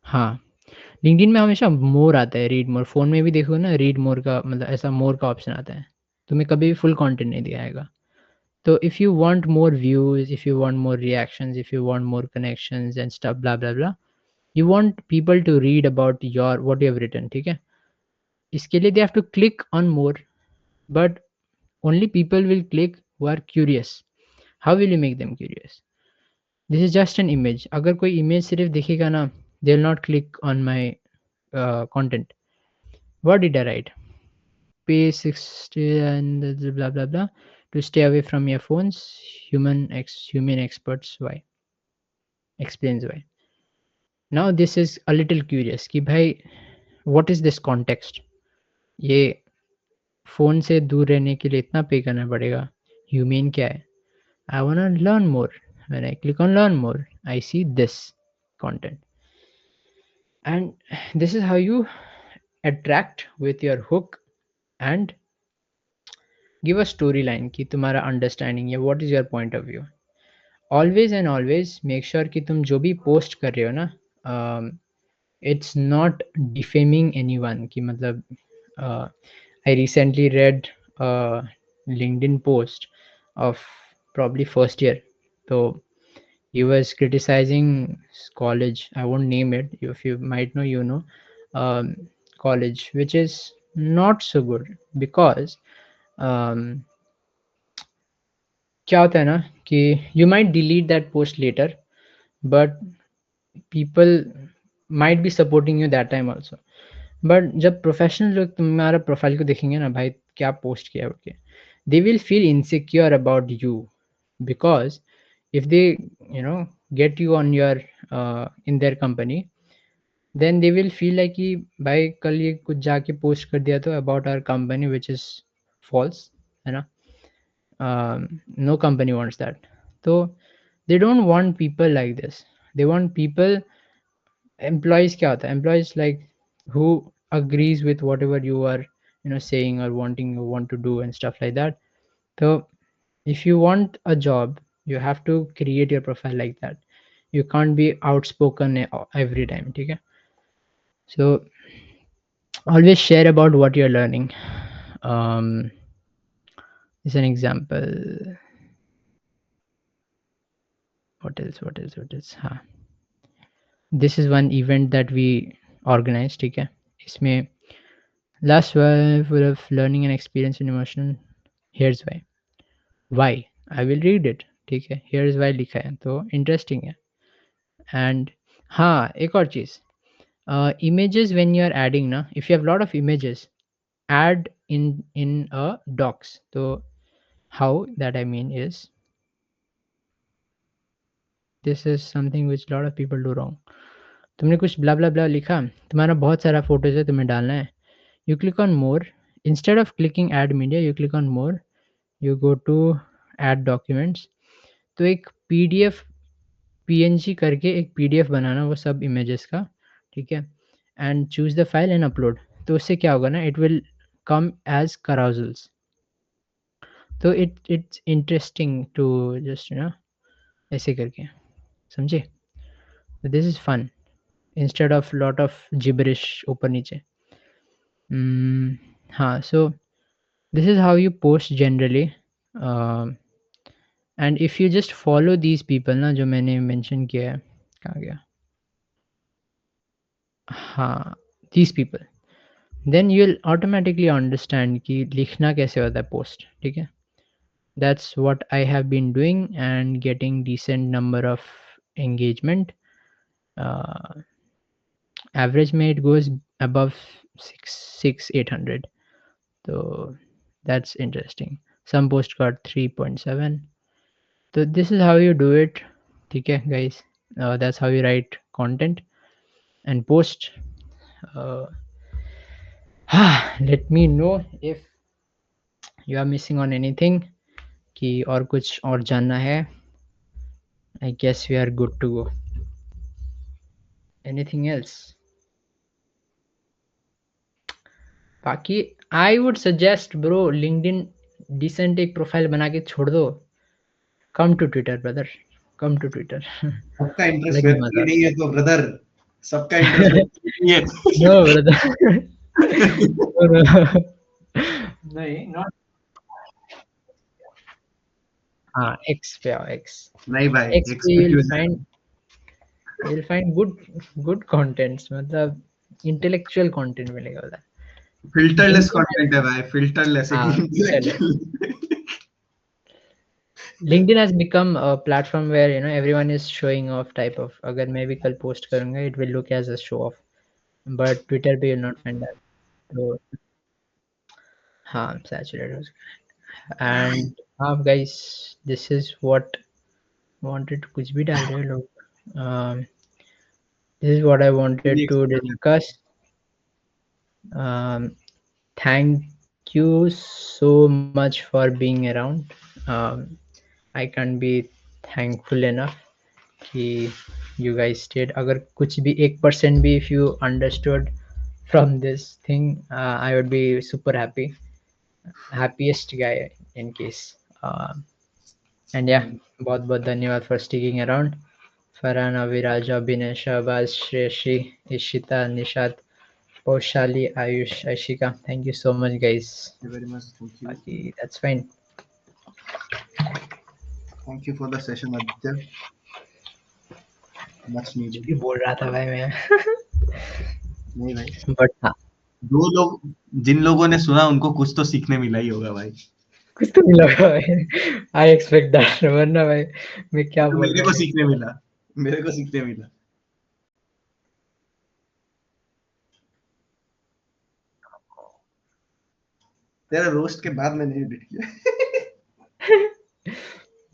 हाँ, लिंक्डइन में हमेशा मोर आता है, रीड मोर. फ़ोन में भी देखो ना, रीड मोर का मतलब ऐसा मोर का ऑप्शन आता है, तुम्हें कभी भी फुल कंटेंट नहीं दिखाएगा. So if you want more views, if you want more reactions, if you want more connections and stuff, blah blah blah, you want people to read about your what you have written, ठीक है? इसके लिए they have to click on more, but only people will click who are curious. How will you make them curious? This is just an image. अगर कोई image सिर्फ दिखेगा ना, they will not click on my content. What did I write? Pay 60 and blah blah blah to stay away from your phones. Human experts why explains why. Now this is a little curious कि भाई what is this context? ये phone से दूर रहने के लिए इतना पे करना पड़ेगा. You mean क्या है? I wanna learn more. When I click on learn more, I see this content. And this is how you attract with your hook and give a storyline कि तुम्हारा understanding या what is your point of view. Always and always make sure कि तुम जो भी post कर रहे हो ना, it's not defaming anyone कि मतलब I recently read a LinkedIn post of probably first year. So he was criticizing college. I won't name it. If you might know, you know, um, college, which is not so good because um, क्या होता है ना कि you might delete that post later, but people might be supporting you that time also. But जब professional लोग तुम्हारा profile को देखेंगे ना भाई क्या पोस्ट किया है okay, they will feel insecure about you because if they get you on your in their company then they will feel like कि भाई कल ये कुछ जाके पोस्ट कर दिया तो about our company which is false, है ना? No company wants that. तो they don't want people like this. They want people. Employees क्या होता है? Employees like who agrees with whatever you are saying or wanting you want to do and stuff like that. So if you want a job you have to create your profile like that. You can't be outspoken every time, ठीक है? So always share about what you're learning. um is an example. What is हाँ, this is one event that we organized, ठीक है? इसमें last one full of learning and experience and emotion. Here's why I will read it, ठीक है? Here's why लिखा है तो interesting है. एंड हाँ, एक और चीज़, images when you are adding ना, if you have lot of images, add in a docs. तो how that I mean is, this is something which lot of people do wrong. तुमने कुछ ब्ला ब्ला ब्ला लिखा, तुम्हारा बहुत सारा फोटोज है, तुम्हें डालना है. You click on more. Instead of clicking add media, you click on more. You go to add documents. तो एक पीडीएफ पीएनजी करके एक पीडीएफ बनाना वो सब इमेजेस का, ठीक है? And choose the file and upload. तो उससे क्या होगा ना, it will come as carousels. तो इट्स इंटरेस्टिंग टू जस्ट ऐसे करके, समझे? This is fun instead of lot of gibberish ऊपर नीचे. हाँ, so this is how you post generally. And if you just follow these people ना, जो मैंने मेंशन किया है, कहाँ गया? हाँ, these people, then you will automatically understand कि लिखना कैसे होता है पोस्ट, ठीक है? That's what I have been doing and getting decent number of engagement. Average में it goes above 600-800. So that's interesting. Some post got 3.7. So this is how you do it, ठीक है guys? That's how you write content and post. uh, let me know if you are missing on anything कि और कुछ और जानना है. I guess we are good to go. Anything else? बाकी I would suggest bro, LinkedIn decent एक profile बना के छोड़ दो. Come to Twitter brother, come to Twitter. सबका इंटरेस्ट अलग ही वेब मजा. नहीं है तो ब्रदर, सबका इंटरेस्ट नहीं No brother. है. No, no. नहीं, not X पे आओ, X. नहीं भाई, X एक्स पे पे क्यों जाना? you'll find good contents, मतलब intellectual content मिलेगा उधर. फिल्टरलेस LinkedIn has, कंटेंट है भाई, फिल्टरलेस एक filterless. Intellectual. LinkedIn has become a platform where everyone is showing off type of. अगर मैं भी कल post करूँगा, it will look as a show off. But Twitter पे you'll not find that. तो हाँ, saturated हो चुका है. And guys, this is what wanted. कुछ भी डाल रहे हो लोग. This is what I wanted to discuss. Um, Thank you so much for being around. I can't be thankful enough कि you guys stayed. अगर कुछ भी 1% भी if you understood from this thing, I would be super happy. Happiest guy in case. And yeah, बहुत बहुत धन्यवाद for sticking around. Farhan, Aviraj, Abhinay, Shahbaz, Shreyashi, Ishita, Nishad, Paushali, Ayush, Ashika. Thank you so much, guys. Very much, thank you. Baki, that's fine. Thank you for the session Aditya, much कुछ needed. भी बोल रहा था भाई मैं. नहीं भाई, but हाँ, दो लोग, जिन लोगों ने सुना उनको कुछ तो सीखने मिला ही होगा भाई। कुछ तो मिला भाई. I expect that. वरना भाई मैं क्या तो बोल मेरे रहा को हूँ. सीखने मिला, मेरे को सीखने मिला। तेरा रोस्ट के बाद मैंने एडिट किया।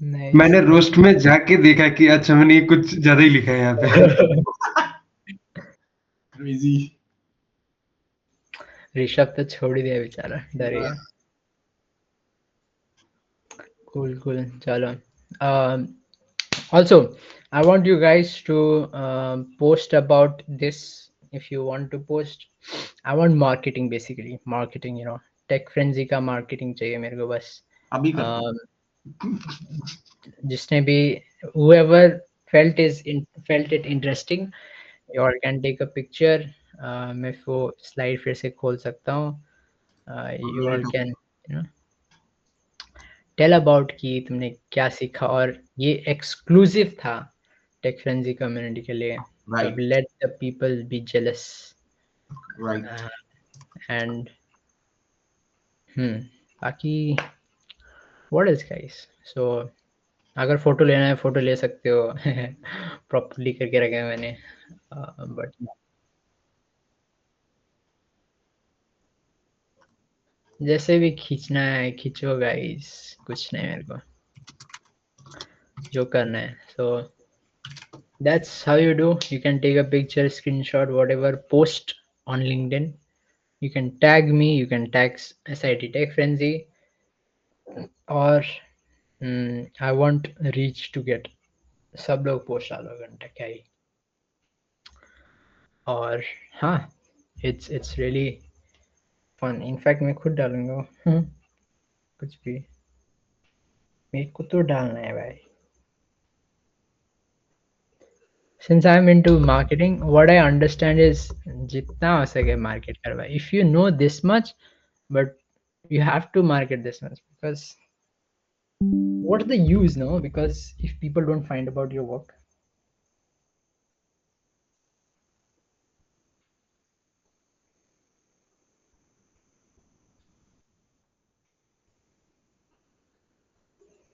नाइस. मैंने रोस्ट में जाके देखा कि अच्छा मैंने ये कुछ ज्यादा ही लिखा है यहाँ पे। क्रेजी। ऋषभ तो छोड़ ही दिया बेचारा, डर गया. Cool, cool. Chalo. Also, I want you guys to post about this if you want to post. I want marketing basically. Marketing, tech frenzy का marketing चाहिए मेरे को बस. अभी करते Um, जिसने भी whoever felt it interesting, you all can take a picture. मैं वो slide फिर से खोल सकता हूँ. You all can, you know, tell about कि तुमने क्या सीखा, और ये एक्सक्लूसिव था टेक फ्रेंजी कम्युनिटी के लिए. तो अब right, let the people be jealous. Right. And बाकी व्हाट इज गाइस. सो अगर फोटो लेना है फोटो ले सकते हो. प्रॉपर्ली करके रखे हैं मैंने. बट जैसे भी खींचना है खींचो गाइस, कुछ नहीं मेरे को जो करना है. सो that's how you do. You can take a picture, screenshot, whatever, post on LinkedIn. You can tag me, you can tag SIT Tech Frenzy, or I want reach to get सब लोग post डालो घंटा क्या ही. और हाँ, it's really fun. In fact मैं खुद डालूंगा. कुछ भी मेरे को तो डालना है भाई. Since I'm into marketing, what I understand is जितना हो सके market करवा. If you know this much, but you have to market this much, because what's the use, no? Because if people don't find about your work.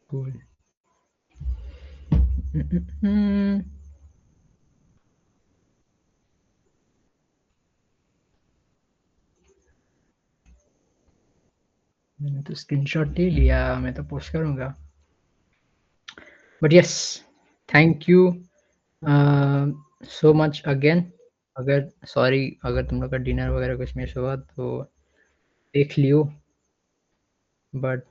Cool. मैंने तो screenshot ले लिया, मैं तो पोस्ट करूंगा. But yes, thank you so much again. अगर sorry अगर तुम लोग का डिनर वगैरह कुछ मिस हुआ तो देख लियो. बट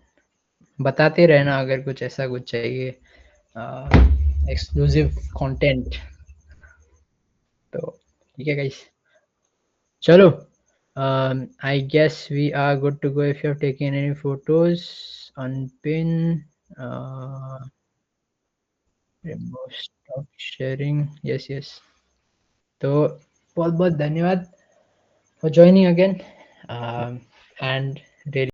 बताते रहना अगर कुछ ऐसा कुछ चाहिए, एक्सक्लूसिव कंटेंट. तो ठीक है गाइस, चलो. I guess we are good to go. If you have taken any photos, unpin, uh, remove stop sharing. Yes, yes. तो बहुत बहुत धन्यवाद for joining again, and really